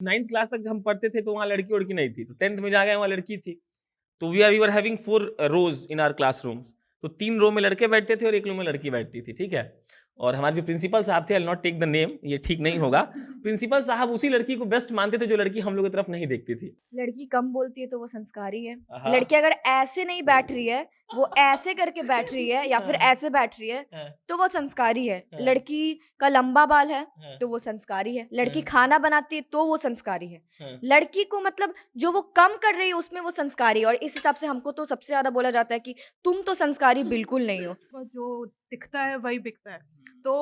9th class तक जब हम पढ़ते थे तो वहाँ लड़की वड़की नहीं थी, तो 10th में जा गए वहाँ लड़की थी। तो we were having 4 rows in our classrooms. तो 3 रो में लड़के बैठते थे और 1 रो में लड़की बैठती थी, ठीक है। और हमारे जो प्रिंसिपल साहब थे, I will not take the name, ये ठीक नहीं होगा। प्रिंसिपल साहब उसी लड़की को बेस्ट मानते थे जो लड़की हम लोग की तरफ नहीं देखती थी। लड़की कम बोलती है तो वो संस्कारी है। हाँ। लड़की अगर ऐसे नहीं बैठ रही है, वो ऐसे करके बैठ रही है या फिर हाँ, ऐसे बैठ रही है, हाँ, तो वो संस्कारी है। हाँ, लड़की का लंबा बाल है, हाँ, तो वो संस्कारी है। लड़की हाँ, खाना बनाती है तो वो संस्कारी है। हाँ। लड़की को मतलब जो वो कम कर रही है उसमें वो संस्कारी है, और इस हिसाब से हमको तो सबसे ज़्यादा बोला जाता है कि तुम तो संस्कारी बिल्कुल नहीं हो। को जो दिखता है वही बिकता है। तो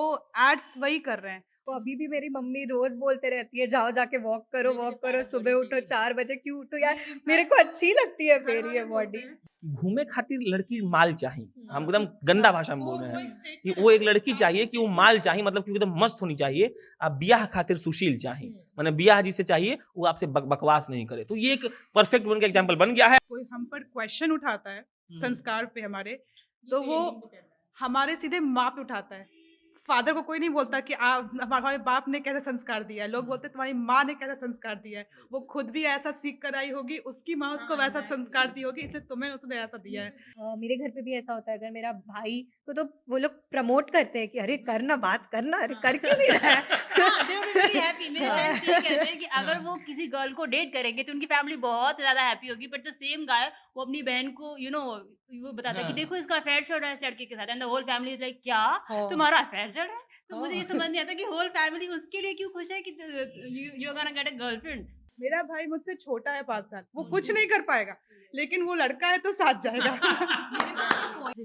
एड्स वही कर रहे हैं। तो अभी भी मेरी मम्मी रोज़ बोलते रहती है, जाओ जाके वॉक करो, सुबह उठो 4 बजे। क्यों उठो यार? मेरे को अच्छी लगती है मेरी ये बॉडी। घूमे खातिर लड़की माल चाहिए, हम एकदम गंदा भाषा में बोल रहे हैं कि वो एक लड़की चाहिए कि वो माल चाहिए, मतलब कि एकदम मस्त होनी चाहिए। आप ब्याह खातिर सुशील चाहिए, माने ब्याह जिसे चाहिए वो आपसे बकवास नहीं करे। तो ये एक परफेक्ट बन का एग्जाम्पल बन गया है। कोई हम पर क्वेश्चन उठाता है संस्कार पे हमारे, तो वो हमारे सीधे माँ पे उठाता है। फादर को कोई नहीं बोलता कि आप हमारे बाप ने कैसे संस्कार दिया है। लोग बोलते हैं तुम्हारी माँ ने कैसा संस्कार दिया है। वो खुद भी ऐसा सीख कर आई होगी, उसकी माँ उसको वैसा संस्कार दी होगी, इसलिए तुम्हें उसने ऐसा दिया है। मेरे घर पे भी ऐसा होता है, अगर मेरा भाई को तो वो लोग प्रमोट करते हैं कि अरे करना, बात करना, अरे कर क्यों नहीं रहा है? हाँ, they will be very happy। मेरे हाँ। फ्रेंड्स यही कहते हैं कि अगर वो किसी गर्ल को डेट करेंगे तो उनकी फैमिली बहुत ज़्यादा हैप्पी होगी, बट द सेम गाय वो अपनी बहन को वो बताता है कि हाँ। देखो इसका अफेयर चल रहा है इस लड़के के साथ, and the whole family is like क्या हाँ। तुम्हारा अफेयर चल रहा है? तो मुझे ये हाँ। समझ नहीं आता कि होल फैमिली उसके लिए क्यों खुश है कि you are gonna get a girlfriend. मेरा भाई मुझसे छोटा है 5 साल। वो कुछ नहीं कर पाएगा, लेकिन वो लड़का है तो साथ जाएगा।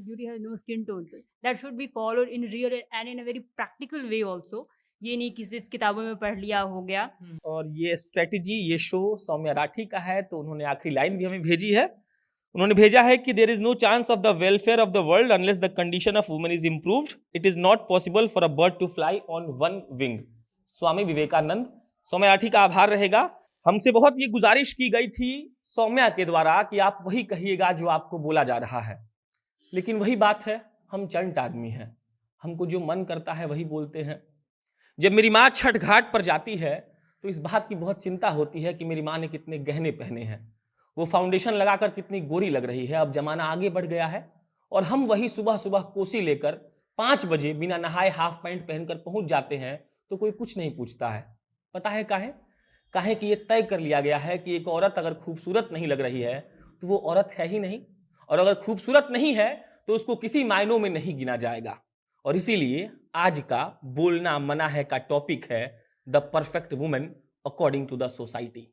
Beauty has no skin tone, that should be followed in real and in a very practical way also। ये नहीं कि सिर्फ किताबों में पढ़ लिया हो गया। और ये स्ट्रेटेजी, ये शो सौम्या राठी का है, तो उन्होंने आखिरी लाइन भी हमें भेजी है। उन्होंने भेजा है कि there is no chance of the welfare of the world unless the condition of women is improved. It is not possible for a bird to fly on one wing. Swami Vivekananda. Saumya Rathi का आभार रहेगा। हमसे बहुत ये गुजारिश की गई थी सौम्या के द्वारा कि आप वही कहिएगा जो आपको बोला जा रहा है, लेकिन वही बात है, हम चंट आदमी हैं, हमको जो मन करता है वही बोलते हैं। जब मेरी माँ छठ घाट पर जाती है तो इस बात की बहुत चिंता होती है कि मेरी माँ ने कितने गहने पहने हैं, वो फाउंडेशन लगाकर कितनी गोरी लग रही है। अब जमाना आगे बढ़ गया है और हम वही सुबह सुबह कोसी लेकर 5 बजे बिना नहाए हाफ पैंट पहनकर पहुंच जाते हैं तो कोई कुछ नहीं पूछता है। पता है काहे? काहे कि ये तय कर लिया गया है कि एक औरत अगर खूबसूरत नहीं लग रही है तो वो औरत है ही नहीं, और अगर खूबसूरत नहीं है तो उसको किसी मायनों में नहीं गिना जाएगा। और इसीलिए आज का बोलना मना है का टॉपिक है the perfect women according to the society.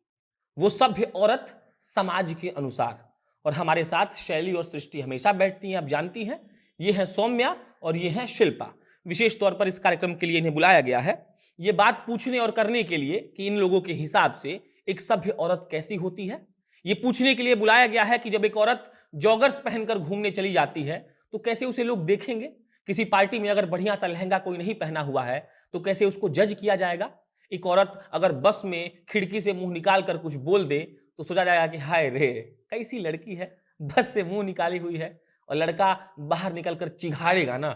वो सभ्य औरत समाज के अनुसार। और हमारे साथ शैली और सृष्टि हमेशा बैठती हैं, आप जानती हैं। ये है सौम्या और ये है शिल्पा। विशेष तौर पर इस कार्यक्रम के लिए इन्हें बुलाया गया है, ये बात पूछने और करने के लिए कि इन लोगों के हिसाब से एक सभ्य औरत कैसी होती है। ये पूछने के लिए बुलाया गया है कि जब एक औरत जॉगर्स पहनकर घूमने चली जाती है तो कैसे उसे लोग देखेंगे। किसी पार्टी में अगर बढ़िया सा लहंगा कोई नहीं पहना हुआ है तो कैसे उसको जज किया जाएगा। एक औरत अगर बस में खिड़की से मुंह निकाल कर कुछ बोल दे तो सोचा जाएगा कि हाय रे कैसी लड़की है, बस से मुंह निकाली हुई है। और लड़का बाहर निकलकर चिघाड़ेगा ना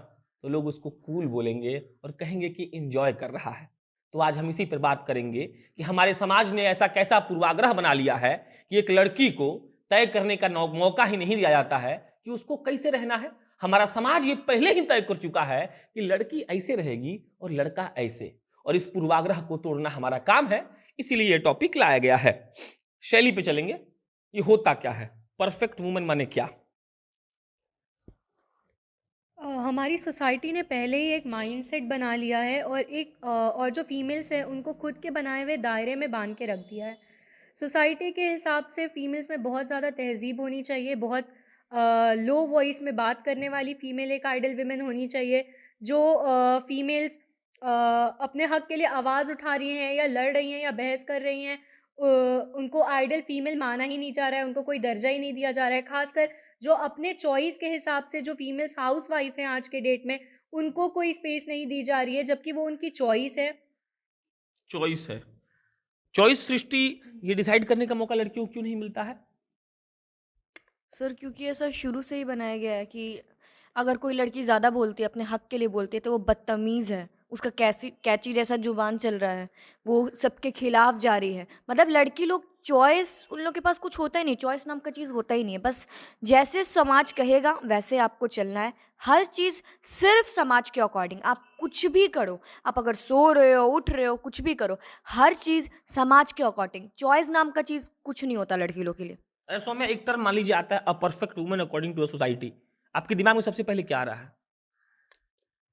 तो लोग उसको कूल बोलेंगे और कहेंगे कि एंजॉय कर रहा है। तो आज हम इसी पर बात करेंगे कि हमारे समाज ने ऐसा कैसा पूर्वाग्रह बना लिया है कि एक लड़की को तय करने का मौका ही नहीं दिया जाता है कि उसको कैसे रहना है। हमारा समाज ये पहले ही तय कर चुका है कि लड़की ऐसे रहेगी और लड़का ऐसे, और इस पूर्वाग्रह को तोड़ना हमारा काम है। इसीलिए ये टॉपिक लाया गया है। शैली पे चलेंगे। ये होता क्या है, परफेक्ट वुमन माने क्या? हमारी सोसाइटी ने पहले ही एक माइंडसेट बना लिया है, और जो फीमेल्स हैं उनको खुद के बनाए हुए दायरे में बांध के रख दिया है। सोसाइटी के हिसाब से फीमेल्स में बहुत ज़्यादा तहज़ीब होनी चाहिए, बहुत लो वॉइस में बात करने वाली फ़ीमेल एक आइडल वुमेन होनी चाहिए। जो फीमेल्स अपने हक़ के लिए आवाज़ उठा रही हैं या लड़ रही हैं या बहस कर रही हैं, उनको आइडल फ़ीमेल माना ही नहीं जा रहा है, उनको कोई दर्जा ही नहीं दिया जा रहा है। ख़ासकर जो अपने चॉइस के हिसाब से जो फीमेल्स हाउसवाइफ हैं आज के डेट में, उनको कोई स्पेस नहीं दी जा रही है, जबकि वो उनकी चॉइस है। चॉइस है, चॉइस सृष्टि, ये डिसाइड करने का मौका लड़कियों को क्यों नहीं मिलता है? सर क्योंकि ऐसा शुरू से ही बनाया गया है कि अगर कोई लड़की ज़्यादा बोलती है, अपने हक के लिए बोलती है, तो वो बदतमीज़ है, उसका कैची जैसा जुबान चल रहा है, वो सबके खिलाफ जा रही है। मतलब लड़की लोग चॉइस उन लोग के पास कुछ होता ही नहीं, चॉइस नाम का चीज़ होता ही नहीं है। बस जैसे समाज कहेगा वैसे आपको चलना है। हर चीज़ सिर्फ समाज के अकॉर्डिंग, आप कुछ भी करो, आप अगर सो रहे हो, उठ रहे हो, कुछ भी करो, हर चीज़ समाज के अकॉर्डिंग। चॉइस नाम का चीज़ कुछ नहीं होता लड़की लोग के लिए। सौम्या, एक टर्म मान लीजिए आता है a perfect woman according to a society, आपके दिमाग में सबसे पहले क्या आ रहा है?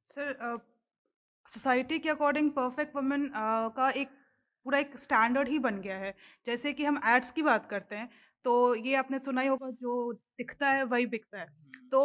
सर सोसाइटी के अकॉर्डिंग परफेक्ट वुमेन का एक पूरा एक स्टैंडर्ड ही बन गया है। जैसे कि हम एड्स की बात करते हैं, तो ये आपने सुना ही होगा, जो दिखता है वही बिकता है। तो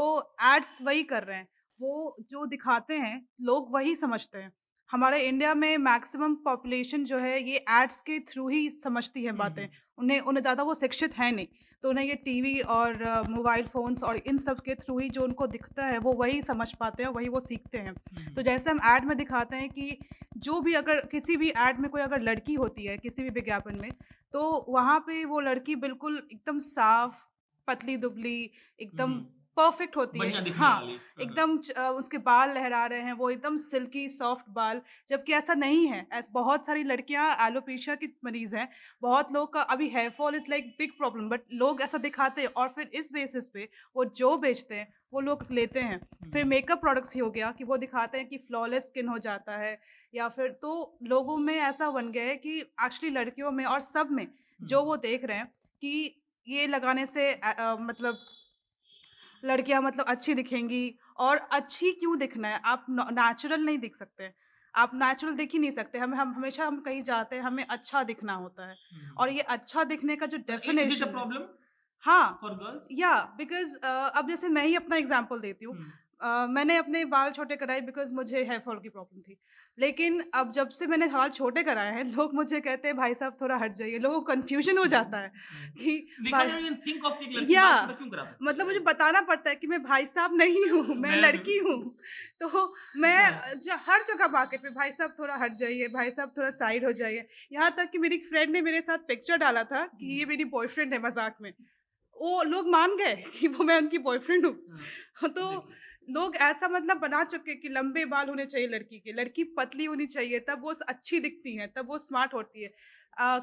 एड्स वही कर रहे हैं, वो जो दिखाते हैं लोग वही समझते हैं। हमारे इंडिया में मैक्सिमम पॉपुलेशन जो है ये एड्स के थ्रू ही समझती है बातें। उन्हें उन्हें ज़्यादा वो शिक्षित है नहीं, तो उन्हें ये टीवी और मोबाइल फ़ोन्स और इन सब के थ्रू ही जो उनको दिखता है वो वही समझ पाते हैं, वही वो सीखते हैं। तो जैसे हम ऐड में दिखाते हैं कि जो भी अगर किसी भी ऐड में कोई अगर लड़की होती है किसी भी विज्ञापन में, तो वहाँ पे वो लड़की बिल्कुल एकदम साफ, पतली-दुबली, एकदम परफेक्ट होती बढ़िया है। दिखने हाँ, वाली। एकदम उसके बाल लहरा रहे हैं, वो एकदम सिल्की सॉफ्ट बाल, जबकि ऐसा नहीं है। बहुत सारी लड़कियाँ एलोपेशिया की मरीज़ हैं, बहुत लोग का अभी hair fall is like big problem, but लोग ऐसा दिखाते हैं और फिर इस बेसिस पे वो जो बेचते हैं, वो लोग लेते हैं। फिर मेकअप प्रोडक्ट्स ही हो गया कि वो दिखाते हैं कि फ्लॉलेस स्किन हो जाता है, या फिर तो लोगों में ऐसा बन गया है कि एक्चुअली लड़कियों में और सब में जो वो देख रहे हैं कि ये लगाने से मतलब लड़कियां मतलब अच्छी दिखेंगी। और अच्छी क्यों दिखना है, आप नेचुरल नहीं दिख सकते, आप नेचुरल दिख ही नहीं सकते। हम हमेशा हम कहीं जाते हैं, हमें अच्छा दिखना होता है, और ये अच्छा दिखने का जो इज इट अ डेफिनेशन है। प्रॉब्लम हाँ, फॉर गर्ल्स? या बिकॉज़ अब जैसे मैं ही अपना एग्ज़ाम्पल देती हूँ। मैंने अपने बाल छोटे कराए बिकॉज़ मुझे हेयर फॉल की प्रॉब्लम थी। लेकिन अब जब से मैंने बाल छोटे कराए हैं, लोग मुझे कहते हैं, "भाई साहब थोड़ा हट जाइए।" लोगों को कन्फ्यूज़न हो जाता है कि देखा भाई, जाए इवन थिंक ऑफ कि एक लड़की या बाल छोटा क्यों करा सकती है, मतलब मुझे राइट? बताना पड़ता है कि मैं भाई साहब नहीं हूँ, मैं मैं लड़की हूँ। तो मैं हाँ। हर जगह मार्केट में, "भाई साहब थोड़ा हट जाइए, भाई साहब थोड़ा साइड हो जाइए।" यहाँ तक कि मेरी एक फ्रेंड ने मेरे साथ पिक्चर डाला था कि ये मेरी बॉयफ्रेंड है, मज़ाक में। वो लोग मान गए कि वो मैं उनकी बॉयफ्रेंड हूँ। हाँ, तो देखिए। लोग ऐसा मतलब बना चुके हैं कि लंबे बाल होने चाहिए लड़की के, लड़की पतली होनी चाहिए, तब वो अच्छी दिखती है, तब वो स्मार्ट होती है।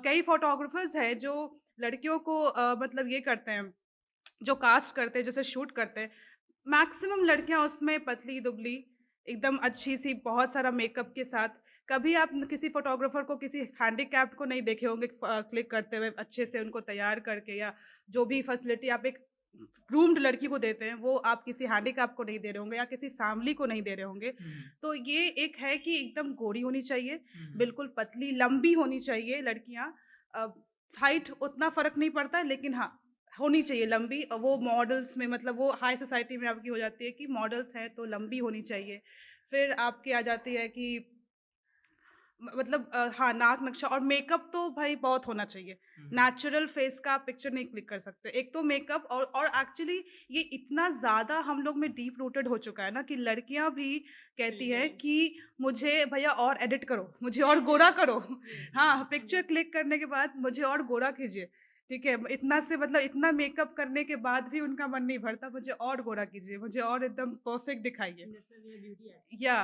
कई फोटोग्राफर्स हैं जो लड़कियों को मतलब ये करते हैं, जो कास्ट करते हैं, जैसे शूट करते हैं, मैक्सिमम लड़कियां उसमें पतली-दुबली, एकदम अच्छी-सी, बहुत सारा मेकअप के साथ। कभी आप किसी फ़ोटोग्राफ़र को, किसी हैंडीकैप्ड को नहीं देखे होंगे क्लिक करते हुए अच्छे से उनको तैयार करके, या जो भी फैसिलिटी आप एक ग्रूम्ड लड़की को देते हैं, वो आप किसी हैंडीकैप को नहीं दे रहे होंगे या किसी सांवली को नहीं दे रहे होंगे। तो ये एक है कि एकदम गोरी होनी चाहिए, बिल्कुल पतली, लंबी होनी चाहिए लड़कियाँ। अ, हाइट उतना फ़र्क नहीं पड़ता है, लेकिन हाँ, होनी चाहिए लंबी। वो मॉडल्स में, मतलब वो हाई सोसाइटी में आपकी हो जाती है कि मॉडल्स हैं तो लंबी होनी चाहिए। फिर आपकी आ जाती है कि मतलब हाँ, नाक नक्शा और मेकअप तो भाई बहुत होना चाहिए। नेचुरल फेस का आप पिक्चर नहीं क्लिक कर सकते। एक तो मेकअप, और एक्चुअली ये इतना ज़्यादा हम लोग में डीप रूटेड हो चुका है ना कि लड़कियाँ भी कहती हैं कि मुझे भैया और एडिट करो, मुझे और गोरा करो। हाँ, पिक्चर क्लिक करने के बाद मुझे और गोरा कीजिए, ठीक है? इतना से मतलब इतना मेकअप करने के बाद भी उनका मन नहीं भरता, मुझे और गोरा कीजिए, मुझे और एकदम परफेक्ट दिखाइए। या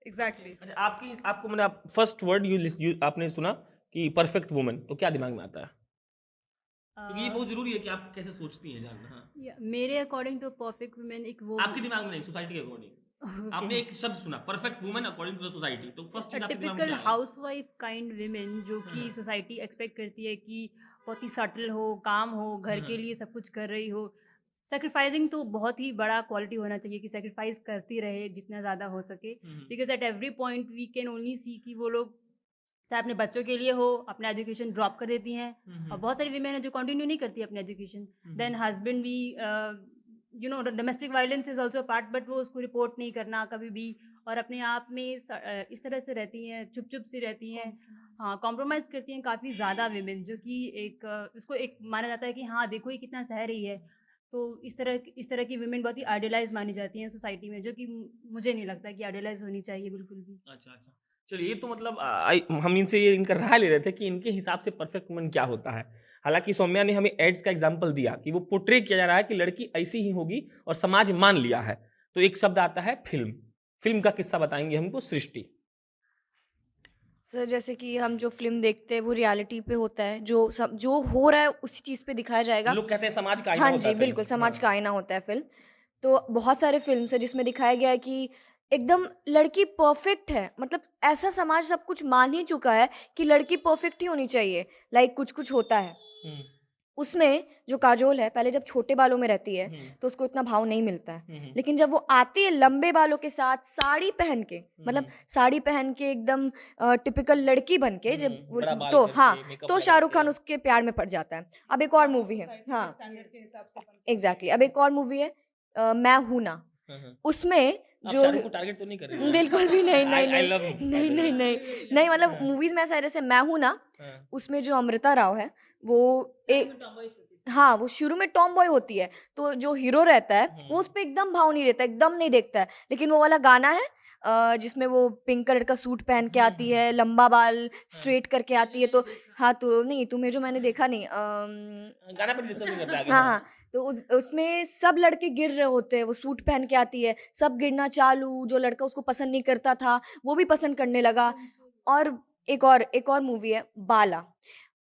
एग्ज़ैक्टली। अच्छा, आपकी आपको मैंने आप फर्स्ट वर्ड यू आपने सुना कि परफेक्ट वुमन, तो क्या दिमाग में आता है? क्योंकि ये बहुत ज़रूरी है कि आप कैसे सोचती हैं जानना। हाँ। मेरे अकॉर्डिंग तो परफेक्ट वुमेन एक वो आपके दिमाग में नहीं, सोसाइटी के अकॉर्डिंग। ओके आपने एक शब्द सुना perfect woman according to the society, तो फर्स्ट चीज़ आपके दिमाग में टिपिकल क्या आया? हाउसवाइफ काइंड विमेन जो हाँ, कि हाँ। सोसाइटी एक्सपेक्ट करती है कि बहुत ही सटल हो, काम हो, घर हाँ, के हाँ। लिए सब कुछ कर रही हो। सैक्रिफाइसिंग तो बहुत ही बड़ा क्वालिटी होना चाहिए कि सैक्रिफाइस करती रहे जितना ज़्यादा हो सके, because at every point we can only see कि वो लोग चाहे अपने बच्चों के लिए हो अपना एजुकेशन ड्रॉप कर देती हैं, और बहुत सारी वीमेन है जो कंटिन्यू नहीं करती अपना एजुकेशन। देन हस्बैंड भी you know domestic violence is also part, but वो उसको रिपोर्ट नहीं करना कभी भी, और अपने आप में इस तरह से रहती हैं, चुप चुप सी रहती हैं। हाँ, कॉम्प्रोमाइज़ करती हैं काफ़ी ज़्यादा विमेन, जो कि एक उसको एक माना जाता है कि हाँ देखो ये कितना सह रही है। तो इस तरह की विमेन बहुत ही आइडियलाइज मानी जाती हैं सोसाइटी में, जो कि मुझे नहीं लगता कि आइडियलाइज होनी चाहिए बिल्कुल भी। अच्छा, अच्छा। चलिए, ये तो मतलब हम इनसे ये इनका राय ले रहे थे कि इनके हिसाब से परफेक्ट वुमन क्या होता है। हालाँकि सौम्या ने हमें एड्स का एग्ज़ाम्पल दिया कि वो पोर्ट्रे किया जा रहा है कि लड़की ऐसी ही होगी और समाज मान लिया है। तो एक शब्द आता है फ़िल्म। फिल्म का किस्सा बताएंगे हमको सृष्टि। सर जैसे कि हम जो फ़िल्म देखते हैं वो रियलिटी पे होता है, जो हो रहा है उसी चीज़ पे दिखाया जाएगा। लोग कहते हैं समाज का आईना हाँ होता जी, है फिल्म। बिल्कुल समाज हाँ। का आईना होता है फ़िल्म। तो बहुत सारे फ़िल्म्स हैं जिसमें दिखाया गया है कि एकदम लड़की परफ़ेक्ट है, मतलब ऐसा समाज सब कुछ मान ही चुका है कि लड़की परफ़ेक्ट ही होनी चाहिए। लाइक कुछ-कुछ होता है। हम्म, उसमें जो काजोल है, पहले जब छोटे बालों में रहती है, हम्म, तो उसको इतना भाव नहीं मिलता है। हम्म, लेकिन जब वो आती है लंबे बालों के साथ, साड़ी पहन के, मतलब हम्म, साड़ी पहन के एकदम टिपिकल लड़की बन के जब वो बड़ा बाल तो हाँ, करके मेकअप तो लगा शाहरुख खान के। उसके प्यार में पड़ जाता है। अब एक और मूवी है सोसाइटी के हाँ, स्टैंडर्ड के हिसाब से बन के एग्ज़ैक्टली अब एक और मूवी है मैं हूँ ना, हाँ। उसमें आप जो शाहरुख को टारगेट तो नहीं कर रही हैं? बिल्कुल भी नहीं, आई नहीं, आई नहीं। लव हिम बाय नहीं, द नहीं, वे। नहीं। नहीं मतलब हाँ, मूवीज़ में ऐसा है जैसे मैं हूँ ना, हाँ, उसमें जो अमृता राव है, वो ए हाँ, वो शुरू में टॉम बॉय होती है, तो जो हीरो रहता है, वो हम्म, उसपे एकदम भाव नहीं रहता, एकदम नहीं देखता है। लेकिन वो वाला गाना है जिसमें वो पिंक कलर का सूट पहन के आती है, लंबा बाल हाँ। स्ट्रेट करके आती है, तो हाँ, तो नहीं, तुम्हें जो मैंने देखा नहीं गाना पे डिस्कस नहीं करते आगे। हाँ, हाँ। हाँ, तो उसमें सब लड़के गिर रहे होते हैं, वो सूट पहन के आती है, सब गिरना चालू, जो लड़का उसको पसंद नहीं करता था, वो भी पसंद करने लगा। और एक और मूवी है बाला।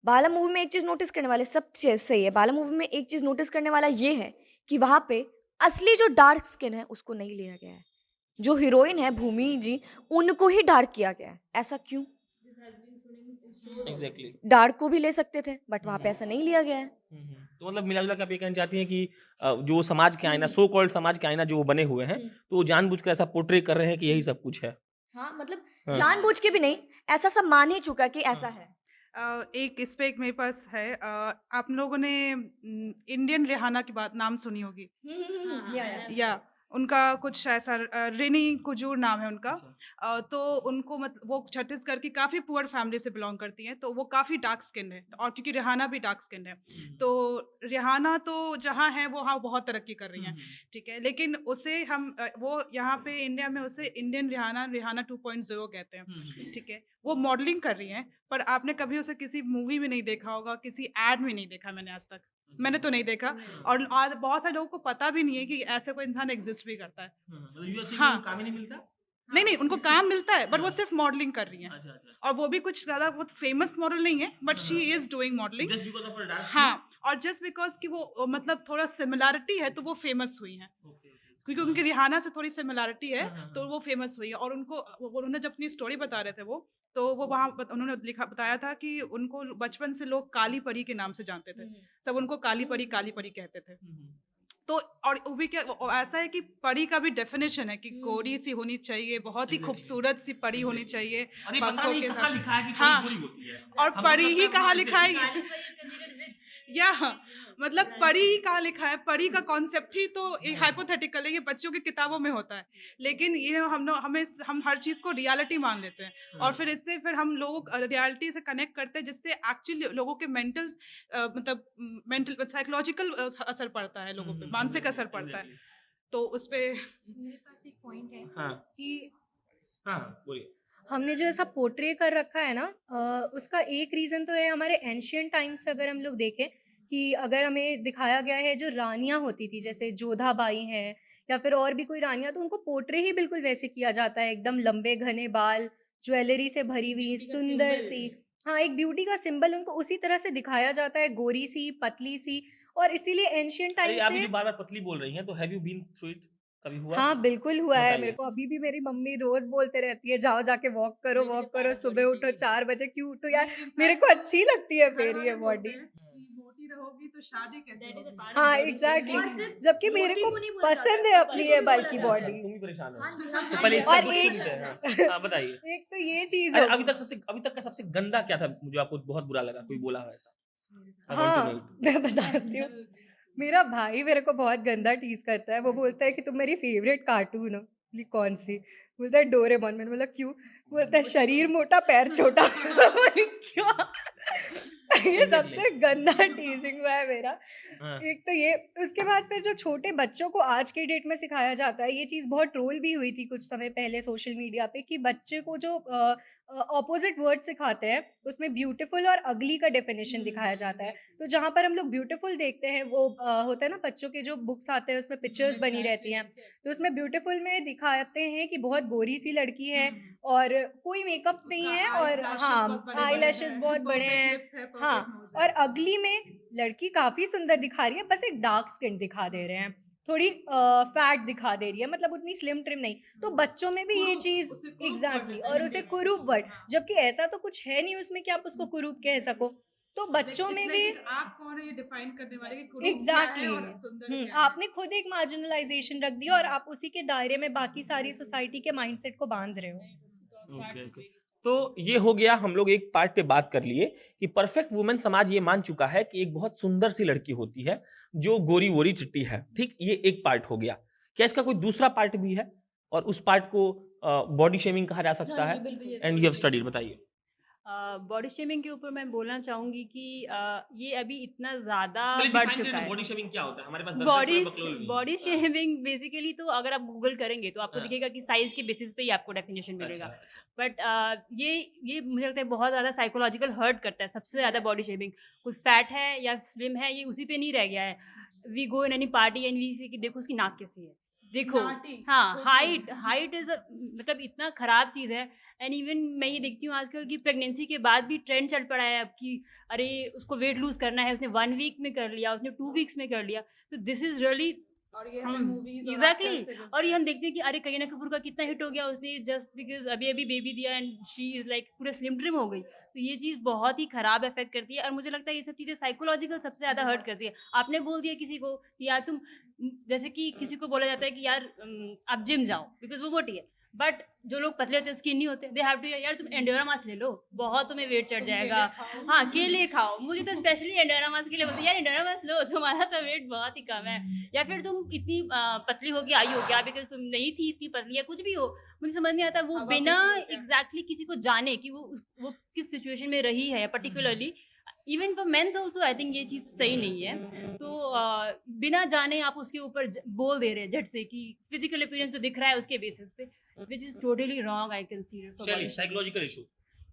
बाला मूवी में एक चीज़ नोटिस करने वाले सब चीज़ सही है। बाला मूवी में एक चीज़ नोटिस करने वाला ये है कि वहाँ पे असली जो डार्क स्किन है उसको नहीं लिया गया है। जो हीरोइन है भूमि जी, उनको ही डार्क किया गया है। ऐसा क्यों? एग्जैक्टली। डार्क को भी ले सकते थे बट वहाँ पे ऐसा नहीं लिया गया है। तो मतलब मिला जुला के आप ये कहना चाहती हैं कि जो समाज के आईना सो कॉल्ड समाज के आईना जो वो बने हुए हैं, तो वो जानबूझकर ऐसा पोर्ट्रे कर रहे हैं कि यही सब कुछ है। हाँ, मतलब हाँ। जानबूझ के भी नहीं, ऐसा सब मान ही चुका है कि ऐसा है। एक इस पे एक मेरे पास है आप लोगों ने इंडियन रिहाना की बात नाम सुनी होगी या उनका कुछ ऐसा रिनी कुजूर नाम है उनका तो उनको वो छत्तीसगढ़ की काफ़ी पुअर फैमिली से बिलोंग करती हैं तो वो काफ़ी डार्क स्किन है और क्योंकि रिहाना भी डार्क स्किन है तो रिहाना तो जहाँ है वो हाँ बहुत तरक्की कर रही हैं ठीक है लेकिन उसे हम वो यहाँ पे इंडिया में उसे इंडियन रिहाना रिहाना 2.0 कहते हैं ठीक है वो मॉडलिंग कर रही हैं पर आपने कभी उसे किसी मूवी में नहीं देखा होगा किसी एड में नहीं देखा मैंने आज तक मैंने तो नहीं देखा और आज बहुत सारे लोगों को पता भी नहीं है कि ऐसा कोई इंसान एग्जिस्ट भी करता है हाँ काम ही नहीं मिलता। नहीं नहीं उनको काम मिलता है बट वो सिर्फ मॉडलिंग कर रही हैं अच्छा अच्छा। और वो भी कुछ ज़्यादा बहुत फेमस मॉडल नहीं है but she is doing modelling just because of her dance. हाँ और जस्ट बिकॉज कि वो मतलब थोड़ा सिमिलैरिटी है तो वो फेमस हुई हैं क्योंकि उनकी रिहाना से थोड़ी सिमिलैरिटी है तो वो फेमस हुई है और उनको उन्होंने जब अपनी स्टोरी बता रहे थे तो वो वहाँ उन्होंने बताया था कि उनको बचपन से लोग काली परी के नाम से जानते थे सब उनको काली परी कहते थे तो और वो भी क्या ऐसा है कि परी का भी डेफिनेशन है कि गोरी सी होनी चाहिए बहुत ही खूबसूरत सी परी होनी चाहिए अरे पता पंखों नहीं के कहाँ साथ लिखा है कि हाँ परी गोरी होती है। और हमको परी लगता ही है कहाँ वहाँ लिखा से- है या मतलब परी ही कहाँ लिखा है परी का कॉन्सेप्ट ही तो हाइपोथेटिकल है ये बच्चों की किताबों में होता है लेकिन ये हम हर चीज को रियलिटी मान लेते हैं और फिर इससे फिर हम लोगों रियलिटी से कनेक्ट करते हैं जिससे एक्चुअली लोगों के मतलब मेंटल साइकोलॉजिकल असर पड़ता है लोगों पे मानसिक असर पड़ता है तो उस पे मेरे पास एक पॉइंट है हाँ कि हाँ बोलिए। हमने जो ऐसा पोर्ट्रे कर रखा है ना उसका एक रीज़न तो है हमारे एंशियंट टाइम्स से अगर हम लोग देखें कि अगर हमें दिखाया गया है जो रानियां होती थी जैसे जोधा बाई हैं या फिर और भी कोई रानियां तो उनको पोर्ट्रे ही बिल्कुल वैसे किया जाता है एकदम लंबे घने बाल ज्वेलरी से भरी हुई सुंदर सी हाँ एक ब्यूटी का सिंबल उनको उसी तरह से दिखाया जाता है गोरी सी पतली सी और इसीलिए एंशियंट अरे टाइम आप ये से जो बार बार पतली बोल रही हैं तो have you been through it कभी हुआ? हाँ, बिल्कुल हुआ है। मेरे बताइए। को अभी भी मेरी मम्मी रोज़ बोलते रहती है, "जाओ जाके वॉक करो, सुबह उठो 4 बजे क्यों उठो यार?" मेरे को अच्छी लगती है फिर ये बॉडी। मोटी रहोगी तो शादी कैसे होगी हाँ, एग्ज़ैक्टली। और सिर्फ जबकि मेरे मोटी को को नहीं बोला जाता, पसंद है पतली अपनी को ये भी बोला बल्की जाता है। अच्छा बॉडी। तुम भी परेशान हो। हाँ जी, हम तो हाँ पहले जी, इससे और कुछ एक सुनते हैं। हाँ बताइए। एक तो ये चीज़ अरे हो अभी तक का सबसे गंदा क्या था जो आपको बहुत बुरा लगा कोई बोला हो ऐसा? I want to know हाँ, it. मैं बताती हूँ। मेरा भाई मेरे को बहुत गंदा टीज़ करता है। वो बोलता है कि तुम मेरी फ़ेवरेट कार्टून हो। बोली कौन सी? बोलता है डोरेमोन। मैंने बोला क्यों? बोलता है शरीर मोटा पैर छोटा। बोली क्या? ये Exactly. सबसे गंदा टीज़िंग हुआ है मेरा। हाँ। एक तो ये उसके बाद फिर जो छोटे बच्चों को आज के डेट में सिखाया जाता है, ये चीज़ बहुत ट्रोल भी हुई थी कुछ समय पहले सोशल मीडिया पे कि बच्चे को जो ऑपोजिट वर्ड सिखाते हैं, उसमें ब्यूटीफुल और अगली का डेफिनेशन दिखाया जाता है। तो जहाँ पर हम लोग ब्यूटीफुल देखते हैं, वो होता है ना, बच्चों के जो बुक्स आते हैं उसमें पिक्चर्स बनी रहती हैं, तो उसमें ब्यूटीफुल में दिखाते हैं कि बहुत गोरी सी लड़की है और कोई मेकअप नहीं है और हाँ, आई लैशेस बहुत बड़े हैं, हाँ। और अगली में लड़की काफ़ी सुंदर दिखा रही है, बस एक डार्क स्किन दिखा दे रहे हैं, थोड़ी फैट दिखा दे रही है, मतलब उतनी स्लिम ट्रिम नहीं। तो बच्चों में भी ये चीज़ एग्जैक्टली, और उसे कुरूप वर्ड, जबकि ऐसा तो कुछ है नहीं उसमें कि आप उसको कुरूप कह सको। तो बच्चों में भी आप कौन है ये डिफाइन करने वाले कि कुरूप क्या है एग्जैक्टली और सुंदर क्या है। आपने खुद एक मार्जिनलाइजेशन रख दिया और आप उसी के दायरे में बाकी सारी सोसाइटी के माइंडसेट को बांध रहे हो। ओके। तो ये हो गया, हम लोग एक पार्ट पे बात कर लिए कि परफेक्ट वुमेन समाज ये मान चुका है कि एक बहुत सुंदर सी लड़की होती है जो गोरी वोरी चिट्टी है, ठीक, ये एक पार्ट हो गया। क्या इसका कोई दूसरा पार्ट भी है और उस पार्ट को बॉडी शेमिंग कहा जा सकता है? एंड यू हैव स्टडीड, बताइए। बॉडी शेमिंग के ऊपर मैं बोलना चाहूँगी कि ये अभी इतना ज़्यादा पहले बढ़ define करें चुका ना, है। बॉडी शेमिंग क्या होता है? हमारे पास बॉडी दर्शक थोड़े बकलोल भी हैं। बॉडी शेमिंग बेसिकली तो अगर आप गूगल करेंगे तो आपको हाँ। दिखेगा कि साइज के बेसिस पे ही आपको डेफिनेशन मिलेगा। अच्छा। बट ये मुझे लगता है बहुत ज़्यादा साइकोलॉजिकल हर्ट करता है। सबसे ज़्यादा बॉडी शेमिंग, कोई फैट है या स्लिम है, ये उसी पे नहीं रह गया है। We go in any party and we say कि देखो उसकी नाक कैसी है, देखो। नाटी, हाँ, छोटी। हाइट इज मतलब इतना खराब चीज़ है। एंड इवन मैं ये देखती हूँ आजकल कि प्रेगनेंसी के बाद भी ट्रेंड चल पड़ा है अब कि अरे उसको वेट लूज करना है, उसने 1 वीक में कर लिया, उसने 2 वीक्स में कर लिया। तो दिस इज रियली और ये हमें मूवीज एग्जैक्टली। और ये हम देखते हैं कि अरे करीना कपूर का कितना हिट हो गया, उसने जस्ट बिकॉज अभी अभी बेबी दिया एंड शी इज लाइक पूरा स्लिम ट्रिम हो गई। तो ये चीज़ बहुत ही खराब इफेक्ट करती है और मुझे लगता है ये सब चीज़ें साइकोलॉजिकल सबसे ज़्यादा हर्ट करती है। आपने बोल दिया किसी को कि यार तुम जैसे कि किसी को बोला जाता है कि यार आप जिम जाओ बिकॉज वो मोटी है, बट जो लोग पतले होते हैं स्किन नहीं होते, दे हैव टू यार तुम एंडोरा मास ले लो, बहुत तुम्हें वेट चढ़ जाएगा। हाँ, केले खाओ। मुझे तो स्पेशली एंडोरा मास के लिए बोलते हैं यार एंडोरा मास लो, तुम्हारा तो वेट बहुत ही कम है। या फिर तुम इतनी पतली होगी आई हो क्या बिकॉज तुम नहीं थी इतनी पतली या कुछ भी हो। मुझे समझ नहीं आता वो हवा बिना पीती हो क्या? एग्जैक्टली किसी को जाने कि वो किस सिचुएशन में रही है particularly. Even for mens also I think ये चीज़ सही नहीं है। तो बिना जाने आप उसके ऊपर बोल दे रहे हैं झट से कि फिजिकल अपीयरेंस जो दिख रहा है उसके बेसिस पे, which is totally wrong I consider for body shaming. Psychological issue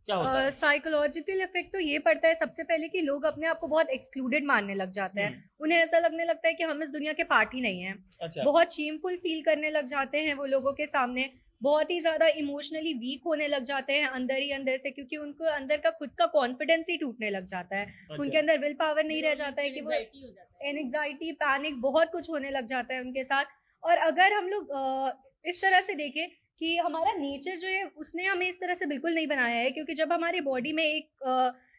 क्या होता है? साइकोलॉजिकल इफेक्ट तो ये पड़ता है सबसे पहले कि लोग अपने आप को बहुत एक्सक्लूडेड मानने लग जाते हैं। उन्हें ऐसा लगने लगता है कि हम इस दुनिया के पार्ट ही नहीं हैं। अच्छा। बहुत शेमफुल फील करने लग जाते हैं वो लोगों के सामने, बहुत ही ज़्यादा इमोशनली वीक होने लग जाते हैं अंदर ही अंदर से, क्योंकि उनको अंदर का खुद का कॉन्फिडेंस ही टूटने लग जाता है। उनके अंदर विल पावर नहीं रह जाता है कि वो एंग्जाइटी, पैनिक, बहुत कुछ होने लग जाता है उनके साथ। और अगर हम लोग इस तरह से देखें कि हमारा नेचर जो है उसने हमें इस तरह से बिल्कुल नहीं बनाया है, क्योंकि जब हमारी बॉडी में एक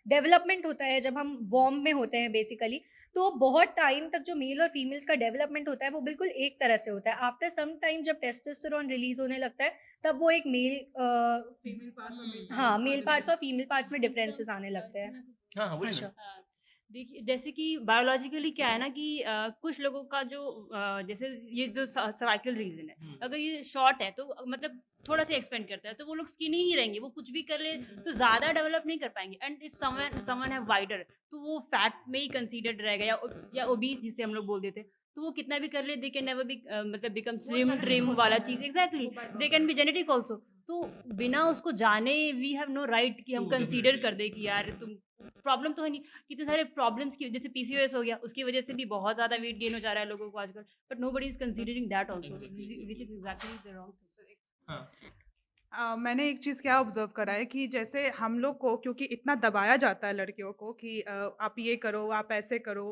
डेवलपमेंट होता है, जब हम वॉर्म में होते हैं बेसिकली, तो बहुत टाइम तक जो मेल और फीमेल्स का डेवलपमेंट होता है वो बिल्कुल एक तरह से होता है। आफ्टर सम टाइम जब टेस्टोस्टेरोन रिलीज होने लगता है तब वो एक फीमेल पार्ट्स और मेल हाँ, मेल पार्ट्स और फीमेल पार्ट्स में डिफरेंसेस आने लगते हैं। हाँ हाँ, बोलिए अच्छा। ना। देखिए जैसे कि बायोलॉजिकली क्या है ना कि कुछ लोगों का जो जैसे ये जो सर्वाइकल रीजन है, अगर ये शॉर्ट है तो मतलब थोड़ा सा एक्सपेंड करता है तो वो लोग स्किनी ही रहेंगे, वो कुछ भी कर ले तो ज्यादा डेवलप नहीं कर पाएंगे। एंड इफ समवन है वाइडर तो वो फैट में ही कंसीडर्ड रहेगा या ओबीस जिसे हम लोग बोल देते हैं, तो वो कितना भी कर ले दे कैन नेवर बी मतलब बिकम स्लिम ट्रिम वाला चीज। Exactly, they can be genetic also. तो बिना उसको जाने वी हैव नो राइट कि हम कंसीडर कर दे कि यार तुम प्रॉब्लम तो है नहीं। कितने सारे प्रॉब्लम्स की जैसे पीसीओएस हो गया, उसकी वजह से भी बहुत ज़्यादा वेट गेन हो जा रहा है लोगों को आजकल, but nobody is considering that also, which is exactly the wrong thing. मैंने एक चीज़ क्या ऑब्जर्व करा है कि जैसे हम लोग को क्योंकि इतना दबाया जाता है लड़कियों को कि आप ये करो, आप ऐसे करो,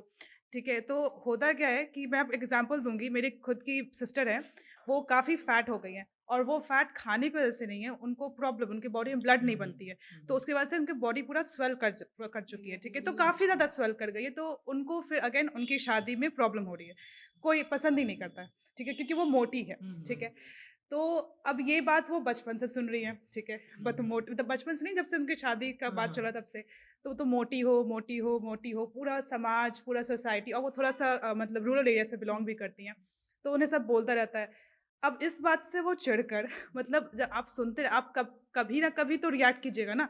ठीक है? तो होता क्या है कि मैं आपको एग्जांपल दूंगी। मेरी खुद की सिस्टर है, वो काफ़ी फैट हो गई हैं और वो फैट खाने की वजह से नहीं है, उनको प्रॉब्लम, उनकी बॉडी में ब्लड नहीं बनती है, तो उसकी वजह से उनकी बॉडी पूरा स्वेल कर चुकी है, ठीक है? तो काफ़ी ज़्यादा स्वेल कर गई है, तो उनको फिर अगेन उनकी शादी में प्रॉब्लम हो रही है, कोई पसंद ही नहीं करता है, ठीक है? क्योंकि वो मोटी है, ठीक है? तो अब ये बात वो बचपन से सुन रही है, ठीक है? बट मोटी मतलब बचपन से नहीं, जब से उनकी शादी का बात चला तब से, तो मोटी हो, मोटी हो, मोटी हो, पूरा समाज, पूरा सोसाइटी, और वो थोड़ा-सा मतलब रूरल एरिया से बिलॉन्ग भी करती हैं, तो उन्हें सब बोलता रहता है। अब इस बात से वो चिढ़कर मतलब जब आप सुनते, आप कभी ना कभी तो रिएक्ट कीजिएगा ना,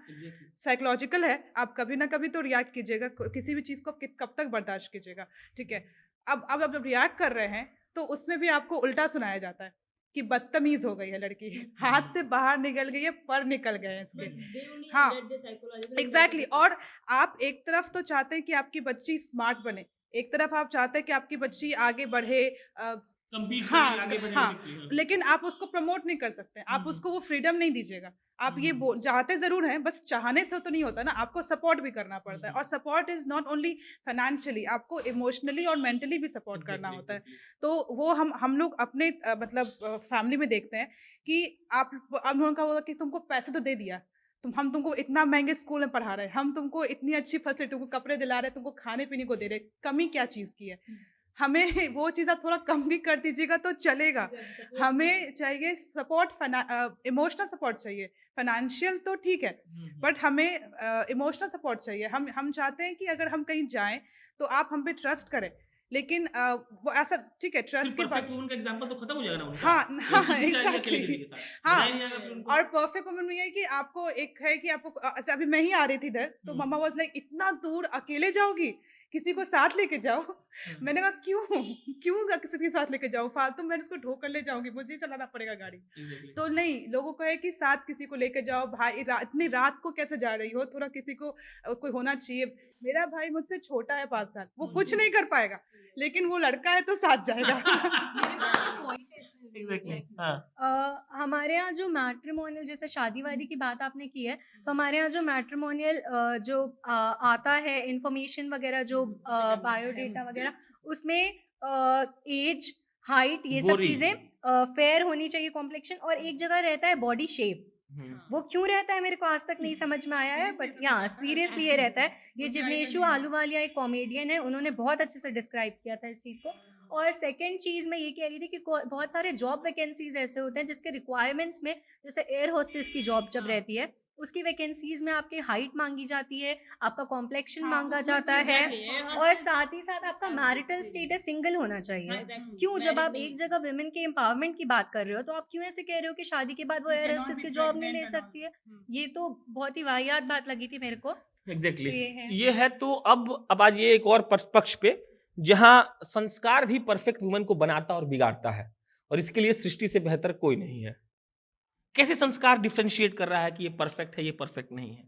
साइकोलॉजिकल है, आप कभी ना कभी तो रिएक्ट कीजिएगा, किसी भी चीज़ को आप कब तक बर्दाश्त कीजिएगा, ठीक है? अब रिएक्ट कर रहे हैं, तो उसमें भी आपको उल्टा सुनाया जाता है कि बदतमीज हो गई है लड़की, हाथ से बाहर निकल गई है, पर निकल गए हैं इसके। हाँ, एग्जैक्टली। और आप एक तरफ तो चाहते हैं कि आपकी बच्ची स्मार्ट बने, एक तरफ आप चाहते हैं कि आपकी बच्ची आगे बढ़े, हाँ, लेकिन आप उसको प्रमोट नहीं कर सकते, आप उसको वो फ्रीडम नहीं दीजिएगा। आप ये चाहते जरूर हैं, बस चाहने से तो नहीं होता ना, आपको सपोर्ट भी करना पड़ता है। और support is not only financially, आपको इमोशनली और मेंटली भी सपोर्ट करना होता है। तो वो हम लोग अपने मतलब फैमिली में देखते हैं कि आप लोगों का होगा कि तुमको पैसे तो दे दिया, हम तुमको इतना महंगे स्कूल में पढ़ा रहे हैं, हम तुमको इतनी अच्छी फैसिलिटी, तुमको कपड़े दिला रहे हैं, तुमको खाने पीने को दे रहे, कमी क्या चीज़ की है? हमें वो चीज़ आप थोड़ा कम भी कर दीजिएगा तो चलेगा। हमें चाहिए सपोर्ट, इमोशनल सपोर्ट चाहिए, फाइनेंशियल तो ठीक है, बट हमें इमोशनल सपोर्ट चाहिए। हम चाहते हैं कि अगर हम कहीं जाएं तो आप हम पे ट्रस्ट करें, लेकिन वो ऐसा ठीक है, ट्रस्ट के बाद वुमन का एग्जांपल तो खत्म हो जाएगा ना उनका। हाँ हाँ लड़की जा रही है अकेले एग्जैक्टली। किसी के साथ, हाँ, मजा ही नहीं आएगा फिर उनको। और परफेक्ट वुमन में ये है कि आपको एक है कि आपको ऐसे अभी मैं ही आ रही थी इधर, तो मम्मा वाज लाइक इतना दूर अकेले जाओगी, किसी को साथ लेके जाओ। मैंने कहा क्यों किसी के साथ लेके जाओ, फालतू मैं उसको ढो कर ले जाऊंगी, मुझे चलाना पड़ेगा गाड़ी। तो नहीं, लोगों को है कि साथ किसी को लेके जाओ। भाई इतनी रात को कैसे जा रही हो, थोड़ा किसी को कोई होना चाहिए। मेरा भाई मुझसे छोटा है 5 साल, वो कुछ नहीं कर पाएगा, लेकिन वो लड़का है तो साथ जाएगा। एग्जैक्टली। हाँ। हमारे यहाँ जो मैट्रिमोनियल, जैसे शादी वादी की बात आपने की है, तो हमारे यहाँ जो मैट्रिमोनियल जो आता है इंफॉर्मेशन वगैरह, जो बायोडेटा वगैरह, उसमें एज, हाइट, ये सब गोरी। चीज़ें, फेयर होनी चाहिए कॉम्प्लेक्शन, और एक जगह रहता है बॉडी शेप। वो क्यों रहता है मेरे को आज तक नहीं समझ में आया है, बट यहाँ सीरियसली ये रहता है। ये जिग्नेशु आलूवालिया एक कॉमेडियन है, उन्होंने बहुत अच्छे से डिस्क्राइब किया था इस चीज़ को। और सेकंड चीज़ मैं ये कह रही थी कि बहुत सारे जॉब वैकेंसीज ऐसे होते हैं जिसके रिक्वायरमेंट्स में, जैसे एयर होस्टेस की जॉब जब रहती है, उसकी वैकेंसीज में आपकी हाइट मांगी जाती है, आपका कॉम्प्लेक्शन मांगा जाता है, और साथ ही साथ आपका मैरिटल स्टेटस सिंगल होना चाहिए। क्यों, जब आप एक जगह वुमेन के एम्पावरमेंट की बात कर रहे हो, तो आप क्यों ऐसे कह रहे हो कि शादी के बाद वो एयर होस्टेस की जॉब नहीं ले सकती है? ये तो बहुत ही वाहियात बात लगी थी मेरे को। एग्जैक्टली तो ये है। ये है। तो अब आज ये एक और पक्ष पे, जहां संस्कार भी परफेक्ट वुमन को बनाता और बिगाड़ता है, और इसके लिए सृष्टि से बेहतर कोई नहीं है। कैसे संस्कार डिफरेंशिएट कर रहा है कि ये परफेक्ट है, ये परफेक्ट नहीं है?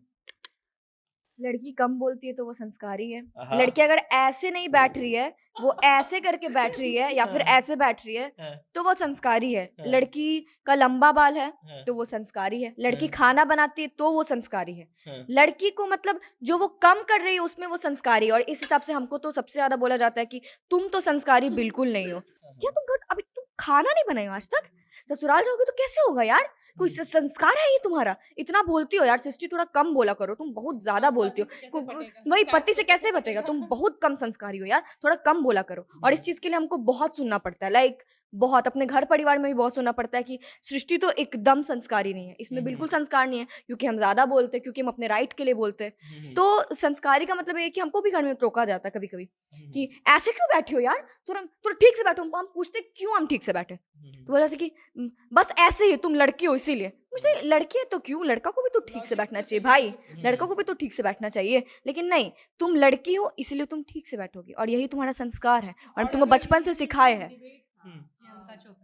लड़की कम बोलती है तो वो संस्कारी है। हाँ। लड़की अगर ऐसे नहीं बैठ रही है, वो ऐसे करके बैठ रही है, या फिर हाँ। ऐसे बैठ रही है, हाँ। तो वो संस्कारी है। हाँ। लड़की का लंबा बाल है हाँ। तो वो संस्कारी है। लड़की हाँ। खाना बनाती है तो वो संस्कारी है। हाँ। लड़की को मतलब जो वो कम कर रही है उसमें वो संस्कारी है। और इस हिसाब से हमको तो सबसे ज्यादा बोला जाता है कि तुम तो संस्कारी बिल्कुल नहीं हो। क्या तुम घर अभी तुम खाना नहीं बनाए हो आज तक? ससुराल जाओगे तो कैसे होगा यार? कोई संस्कार है ये तुम्हारा? इतना बोलती हो यार सृष्टि, थोड़ा कम बोला करो, तुम बहुत ज्यादा बोलती हो। वही पति से कैसे बतेगा? तुम बहुत कम संस्कारी हो यार, थोड़ा कम बोला करो। और इस चीज के लिए हमको बहुत सुनना पड़ता है, लाइक बहुत अपने घर परिवार में भी बहुत सुनना पड़ता है कि सृष्टि तो एकदम संस्कारी नहीं है, इसमें बिल्कुल संस्कार नहीं है, क्योंकि हम ज्यादा बोलते हैं, क्योंकि हम अपने राइट के लिए बोलते हैं। तो संस्कारी का मतलब ये है कि हमको भी घर में टोका जाता है कभी कभी कि ऐसे क्यों बैठे हो यार, थोड़ा थोड़ा ठीक से बैठो। हम पूछते क्यों हम ठीक से बैठे, तो बोला था कि बस ऐसे ही, तुम लड़की हो इसीलिए। मुझे लड़की है तो क्यों, लड़का को भी तो ठीक से बैठना चाहिए भाई, लड़कों को भी तो ठीक से बैठना चाहिए। लेकिन नहीं, तुम लड़की हो इसलिए तुम ठीक से बैठोगी, और यही तुम्हारा संस्कार है और हम तुमको बचपन से सिखाए हैं।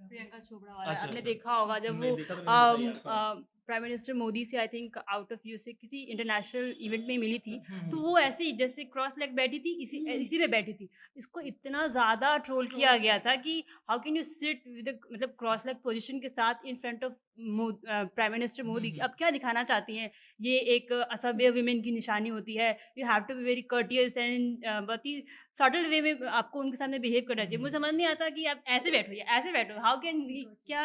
प्रियंका चोपड़ा वाला अच्छा, आपने अच्छा। देखा होगा, जब नहीं वो देखा तो नहीं, बताइए आप। प्राइम मिनिस्टर मोदी से I think out of you से किसी इंटरनेशनल इवेंट में मिली थी, तो वो ऐसे ही जैसे क्रॉस लेग बैठी थी, इसी में बैठी थी। इसको इतना ज़्यादा ट्रोल किया गया था कि how can you sit with मतलब क्रॉस लेग पोजीशन के साथ in front of prime minister Modi. अब क्या दिखाना चाहती हैं? ये एक असभ्य विमेन की निशानी होती है। You have to be very courteous and बहुत ही सटल वे में आपको उनके सामने बिहेव करना चाहिए। मुझे समझ नहीं आता कि आप ऐसे बैठो या ऐसे बैठो, हाउ कैन क्या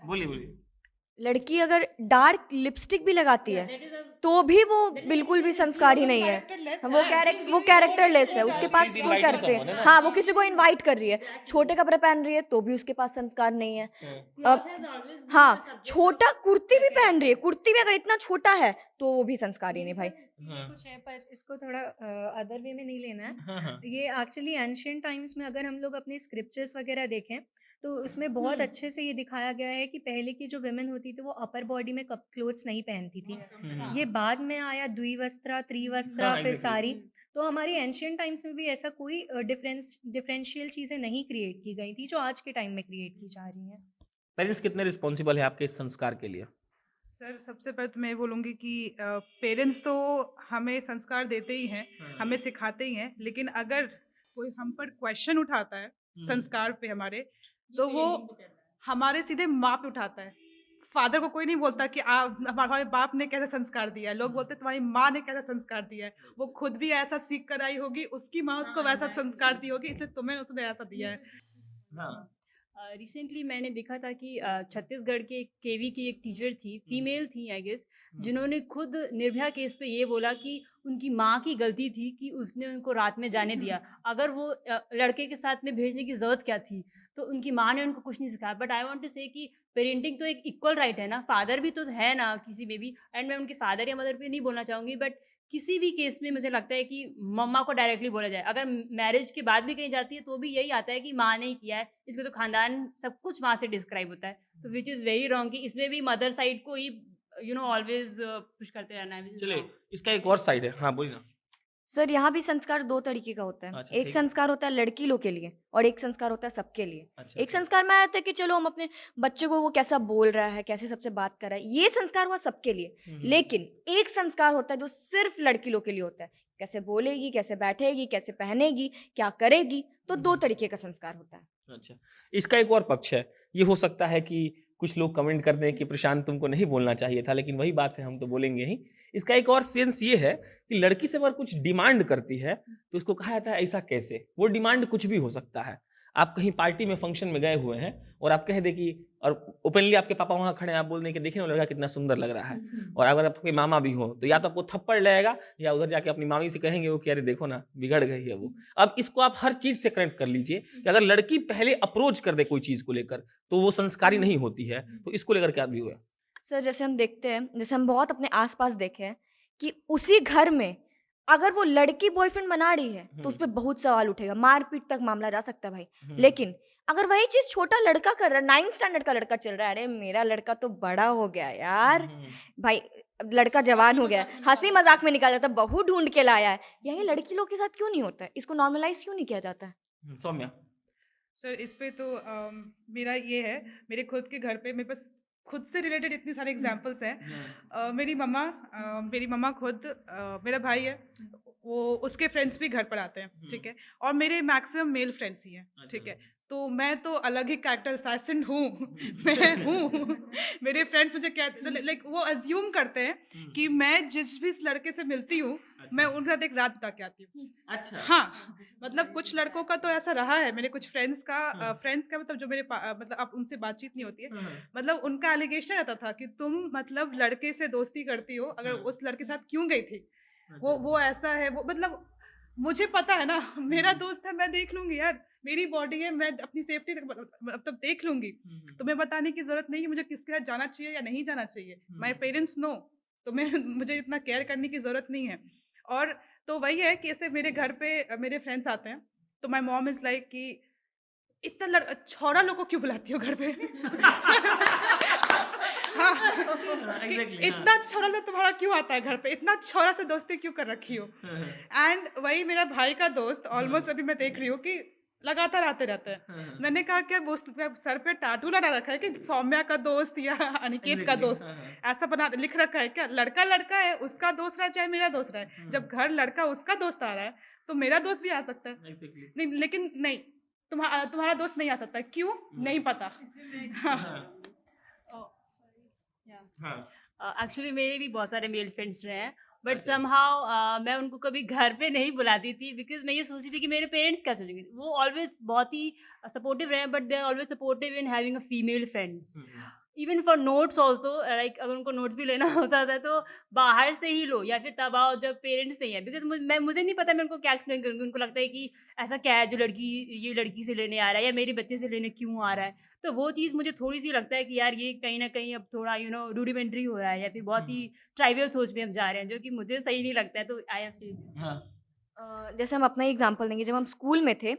बोलिए। लड़की अगर डार्क लिपस्टिक भी लगाती है तो भी वो बिल्कुल भी संस्कारी नहीं है। वो कैरेक्टरलेस है, उसके पास She's कोई inviting कैरेक्टर someone, है ना? हाँ, वो किसी को इनवाइट कर रही है, छोटे कपड़े पहन रही है तो भी उसके पास संस्कार नहीं है। हाँ, छोटा कुर्ती भी पहन रही है, कुर्ती भी अगर इतना छोटा है तो वो भी संस्कारी नहीं भाई। हाँ। कुछ है, पर इसको थोड़ा अदर वे में नहीं लेना है। हाँ, हाँ। ये एक्चुअली एंशियंट टाइम्स में अगर हम लोग अपने स्क्रिप्चर्स वगैरह देखें तो उसमें बहुत अच्छे से ये दिखाया गया है कि पहले की जो विमेन होती थी वो अपर बॉडी में क्लोथ्स नहीं पहनती थी। ये बाद में आया द्विवस्त्रा, त्रिवस्त्रा, हाँ, फिर exactly. साड़ी। तो हमारी एंशियंट टाइम्स में भी ऐसा कोई डिफरेंशियल चीज़ें नहीं क्रिएट की गई थी जो आज के टाइम में क्रिएट की जा रही हैं। पेरेंट्स कितने रिस्पॉन्सिबल है आपके इस संस्कार के लिए? सर सबसे पहले तो मैं बोलूँगी कि पेरेंट्स तो हमें संस्कार देते ही हैं, हमें सिखाते ही हैं, लेकिन अगर कोई हम पर क्वेश्चन उठाता है संस्कार पे हमारे, तो वो हमारे सीधे माँ पे उठाता है। फादर को कोई नहीं बोलता कि हमारे बाप ने कैसे संस्कार दिया है, लोग बोलते हैं तुम्हारी माँ ने कैसा संस्कार दिया है, वो खुद भी ऐसा सीख कर आई होगी, उसकी माँ उसको वैसा संस्कार दी होगी, इसलिए तुम्हें उसने ऐसा दिया है। हाँ। रिसेंटली मैंने देखा था कि छत्तीसगढ़ के केवी की एक टीचर थी, फीमेल थी आई गेस, जिन्होंने खुद निर्भया केस पे ये बोला कि उनकी माँ की गलती थी कि उसने उनको रात में जाने दिया। अगर वो लड़के के साथ में भेजने की ज़रूरत क्या थी? तो उनकी माँ ने उनको कुछ नहीं सिखाया। बट आई वांट टू से कि पेरेंटिंग तो एक इक्वल राइट है ना, फादर भी तो है ना किसी में भी। एंड मैं उनके फादर या मदर पे नहीं बोलना चाहूँगी, बट किसी भी केस में मुझे लगता है कि मम्मा को डायरेक्टली बोला जाए। अगर मैरिज के बाद भी कहीं जाती है तो भी यही आता है कि माँ ने ही किया है, इसको तो खानदान सब कुछ माँ से डिस्क्राइब होता है। तो व्हिच इज़ वेरी रॉन्ग कि इसमें भी मदर साइड को ही ऑलवेज़ पुश करते रहना है, व्हिच इज़ चलिए, रॉन्ग। इसका एक और साइड है। हाँ, बोलिए ना। सर यहाँ भी संस्कार 2 तरीके का होता है। अच्छा, एक ठीक है। संस्कार होता है लड़की लोग के लिए और एक संस्कार होता है सबके लिए। अच्छा, एक ठीक। संस्कार में आता है कि चलो हम अपने बच्चे को वो कैसा बोल रहा है, कैसे सबसे बात कर रहा है, ये संस्कार हुआ सबके लिए। लेकिन एक संस्कार होता है जो सिर्फ लड़की लोग के लिए होता है। कैसे बोलेगी, कैसे बैठेगी, कैसे पहनेगी, क्या करेगी, तो 2 तरीके का संस्कार होता है। अच्छा, इसका एक और पक्ष है। ये हो सकता है कि कुछ लोग कमेंट कर दें कि प्रशांत तुमको नहीं बोलना चाहिए था, लेकिन वही बात है, हम तो बोलेंगे ही। इसका एक और सेंस ये है कि लड़की से अगर कुछ डिमांड करती है, तो उसको कहा जाता है ऐसा कैसे? वो डिमांड कुछ भी हो सकता है। आप कहीं पार्टी में, फंक्शन में गए हुए हैं और आप कह दें कि और ओपनली आपके पापा वहाँ खड़े हैं, आप बोल दें कि देखिए ना वो लड़का कितना सुंदर लग रहा है। और अगर आपके मामा भी हों, तो या तो आपको थप्पड़ लगेगा या उधर जाके अपनी मामी से कहेंगे वो कि अरे देखो ना, बिगड़ गई है वो। अब इसको आप हर चीज़ से कनेक्ट कर लीजिए कि अगर लड़की पहले अप्रोच कर दे कोई चीज़ को लेकर, तो वो संस्कारी नहीं होती है। तो इसको लेकर क्या व्यू है? सर जैसे हम देखते हैं, जैसे हम बहुत अपने आस-पास देखे हैं कि उसी घर में अगर वो लड़की बॉयफ्रेंड बना रही है, तो उस पे बहुत सवाल उठेगा, मार-पीट तक मामला जा सकता है भाई। लेकिन अगर वही चीज़ छोटा लड़का कर रहा है, 9th स्टैंडर्ड का लड़का चल रहा है, अरे मेरा लड़का तो बड़ा हो गया यार, भाई लड़का जवान हो गया है, हँसी-मज़ाक में निकाल जाता है, बहू ढूँढ के लाया है। यही लड़की लोग के साथ क्यों नहीं होता है? इसको नॉर्मलाइज़ क्यों नहीं किया जाता है? सौम्या। सर इस पे तो मेरा ये है, मेरे खुद के घर पे मेरे पास खुद से रिलेटेड इतनी सारे एग्जांपल्स हैं। मेरी मम्मा खुद मेरा भाई है, वो उसके फ्रेंड्स भी घर पर आते हैं, ठीक है, और मेरे मैक्सिमम मेल फ्रेंड्स ही हैं, ठीक है। तो मैं तो अलग ही कैरेक्टर असैसिन हूँ। मैं हूँ। मेरे फ्रेंड्स मुझे कहते लाइक वो अज्यूम करते हैं कि मैं जिस भी इस लड़के से मिलती हूँ, मैं उनके साथ एक रात बिता के आती हूँ। अच्छा। हाँ, मतलब कुछ लड़कों का तो ऐसा रहा है, मेरे कुछ फ्रेंड्स का मतलब जो मतलब अब उनसे बातचीत नहीं होती है, मतलब उनका एलिगेशन रहता था कि तुम मतलब लड़के से दोस्ती करती हो, अगर उस लड़के के साथ क्यों गई थी? वो ऐसा है, वो मतलब मुझे पता है ना, मेरा दोस्त है, मैं देख लूँगी यार, मेरी बॉडी है, मैं अपनी सेफ्टी मतलब देख लूँगी। तुम्हें बताने की ज़रूरत नहीं है मुझे किसके साथ जाना चाहिए या नहीं जाना चाहिए। माय पेरेंट्स नो, तो मैं मुझे इतना केयर करने की ज़रूरत नहीं है। और तो वही है कि ऐसे मेरे घर पे मेरे फ्रेंड्स आते हैं, तो माय मॉम इज़ लाइक कि इतना छौड़ा लोग को क्यों बुलाती हो घर पे? हाँ, कि एग्ज़ैक्टली, हाँ। इतना छौड़ा लोग तुम्हारा क्यों आता है घर पे? इतना छौड़ा से दोस्ती क्यों कर रखी हो? एंड वही मेरा भाई का दोस्त ऑलमोस्ट अभी मैं देख रही हूँ कि लगातार आते रहते हैं। मैंने कहा क्या सर पे टैटू लगा रखा है कि सौम्या का दोस्त या अनिकेत का दोस्त ऐसा बना लिख रखा है क्या? लड़का लड़का है, उसका दोस्त रहा चाहे मेरा दोस्त रहे। जब घर लड़का उसका दोस्त आ रहा है, तो मेरा दोस्त भी आ सकता है। एग्ज़ैक्टली। नहीं, लेकिन नहीं, तुम्हारा दोस्त नहीं आ सकता है। क्यों? नहीं पता। हाँ। एक्चुअली मेरे भी बहुत सारे मेल फ्रेंड्स रहे हैं, बट समहाउ मैं उनको कभी घर पे नहीं बुलाती थी, बिकॉज मैं ये सोचती थी कि मेरे पेरेंट्स क्या सोचेंगे। वो ऑलवेज बहुत ही सपोर्टिव रहे, but they are always supportive in having a female friends. Even for notes also, like अगर उनको नोट्स भी लेना होता था तो बाहर से ही लो, या फिर तब आओ जब पेरेंट्स नहीं है, बिकॉज मुझे नहीं पता मैं उनको क्या एक्सप्लेन करूँगी। उनको लगता है कि ऐसा क्या है जो ये लड़की से लेने आ रहा है या मेरे बच्चे से लेने क्यों आ रहा है। तो वो चीज़ मुझे थोड़ी सी लगता है कि यार ये कहीं ना कहीं अब थोड़ा रूडिमेंट्री हो रहा है, या फिर बहुत ही ट्राइवियल सोच में हम जा रहे हैं, जो कि मुझे सही नहीं लगता है। तो आई एम हाँ। जैसे हम अपना ही एग्जांपल देंगे, जब हम स्कूल में थे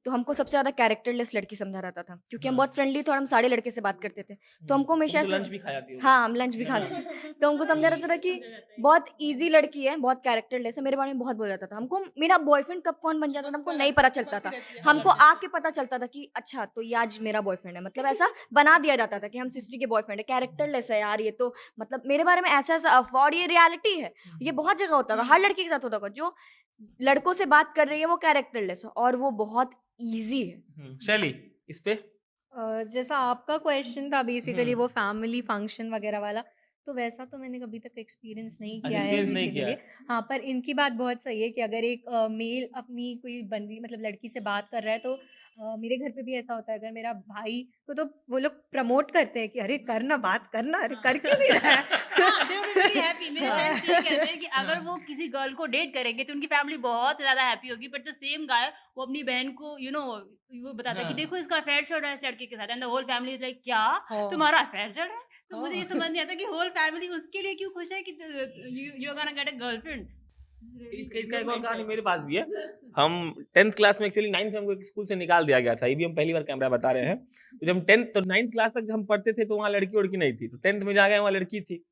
तो हमको सबसे ज़्यादा कैरेक्टरलेस लड़की समझा जाता था, क्योंकि हम बहुत फ्रेंडली थे और हम सारे लड़के से बात करते थे, तो हमको हमेशा तुम तो ऐसा, लंच भी खा जाती होगी। हाँ हम लंच भी खाते थे, तो हमको समझा जाता था कि बहुत इजी लड़की है, बहुत कैरेक्टरलेस है, मेरे बारे में बहुत बोला जाता था। हमको मेरा बॉयफ्रेंड कब कौन बन जाता था हमको नहीं पता चलता था, हमको आके पता चलता था कि अच्छा तो ये आज मेरा बॉयफ्रेंड है, मतलब ऐसा बना दिया जाता था कि हम सिस्टी के बॉयफ्रेंड है, कैरेक्टरलेस है यार ये तो, मतलब मेरे बारे में ऐसा ऐसा और ये रियलिटी है, ये बहुत जगह होता था, हर लड़की के साथ होता होगा, जो लड़कों से बात कर रही है वो कैरेक्टरलेस है और वो बहुत इजी है। शैली, इस पे जैसा आपका क्वेश्चन था बेसिकली हम्म। वो फैमिली फंक्शन वगैरह वाला, तो वैसा तो मैंने कभी तक एक्सपीरियंस नहीं किया है एक्सपीरियंस नहीं किया बेसिकली। हाँ, पर इनकी बात बहुत सही है कि अगर एक मेल अपनी कोई बंदी मतलब लड़की से बात कर रहा है, तो मेरे घर पे भी ऐसा होता है। अगर मेरा भाई को तो वो लोग प्रमोट करते हैं कि अरे करना, बात करना, अरे कर क्यों नहीं रहा है। हाँ, they would be very happy. मेरे हाँ। फ्रेंड्स ये कहते हैं कि अगर हाँ। वो किसी गर्ल को डेट करेंगे तो उनकी फैमिली बहुत ज्यादा हैप्पी होगी, बट द सेम गाय वो अपनी बहन को वो बताता है कि हाँ। देखो इसका अफेयर चल रहा है इस लड़के के साथ, and the whole family is like क्या हाँ। तुम्हारा अफेयर चल रहा है? तो मुझे ये हाँ। समझ नहीं आता कि होल फैमिली उसके लिए क्यों खुश है कि you are gonna get a girlfriend. इसका एक और कहानी मेरे पास भी है। हम 10th क्लास में, एक्चुअली 9th में हमको एक स्कूल से निकाल दिया गया था, ये भी हम पहली बार कैमरा बता रहे हैं। तो जब 10th तो 9th क्लास तक जब हम पढ़ते थे तो वहाँ लड़की उड़की नहीं थी, तो 10th में जा गए वहाँ लड़की थी।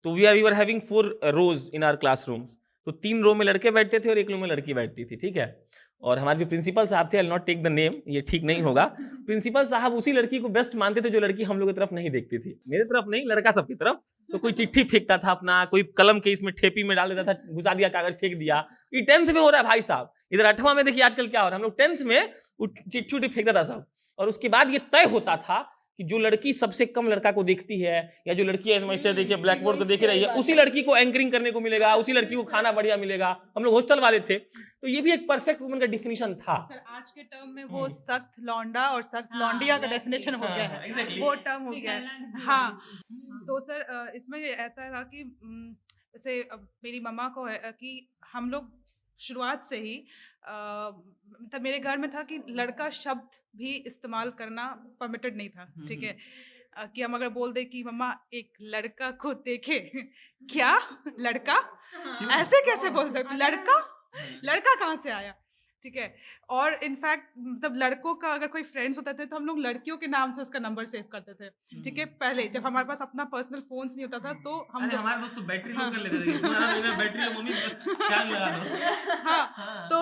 तो we were having 4 rows in our classrooms, तो 3 रो में लड़के बैठते थे और 1 रो में लड़की बैठती थी, ठीक है। और हमारे जो प्रिंसिपल साहब थे, I will not take the name, ये ठीक नहीं होगा, प्रिंसिपल साहब उसी लड़की को बेस्ट मानते थे जो लड़की हम लोग की तरफ नहीं देखती थी, मेरे तरफ नहीं, लड़का सबकी तरफ। तो कोई चिट्ठी फेंकता था अपना, कोई कलम के इसमें ठेपी में डाल देता था, घुसा दिया, कागज फेंक दिया। ये 10th में हो रहा है भाई साहब, इधर 8वां में देखिए आजकल क्या हो रहा है। हम लोग 10th में चिट्ठी उट्ठी फेंकता था सब, और उसके बाद ये तय होता था कि जो लड़की सबसे कम लड़का को देखती है, या जो लड़की ऐसे देखिए ब्लैक बोर्ड को देख रही है, उसी लड़की को एंकरिंग करने को मिलेगा, उसी लड़की को खाना बढ़िया मिलेगा। हम लोग हॉस्टल वाले थे, तो ये भी एक परफेक्ट वुमन का डिफिनेशन था। सर आज के टर्म में वो सख्त लौंडा और सख्त लौंडिया का डेफिनेशन हो गया है, exactly. वो टर्म हो गया है। हाँ, तो सर इसमें ऐसा था कि जैसे मेरी मम्मा को है कि हम लोग शुरुआत से ही मतलब मेरे घर में था कि लड़का शब्द भी इस्तेमाल करना परमिटेड नहीं था, ठीक है। कि हम अगर बोल दे कि मम्मा एक लड़का को देखे, क्या लड़का, ऐसे कैसे बोल सकते, लड़का, लड़का कहाँ से आया, ठीक है। और इनफैक्ट मतलब लड़कों का अगर कोई फ्रेंड्स होता थे तो हम लोग लड़कियों के नाम से उसका नंबर सेव करते थे, ठीक है। पहले जब हमारे पास अपना पर्सनल फोन्स नहीं होता था तो हम अरे लोग हमारे दोस्त तो बैटरी लोड कर लेते थे, मेरा बैटरी लो मम्मी, चार्ज लगा दो। हाँ, तो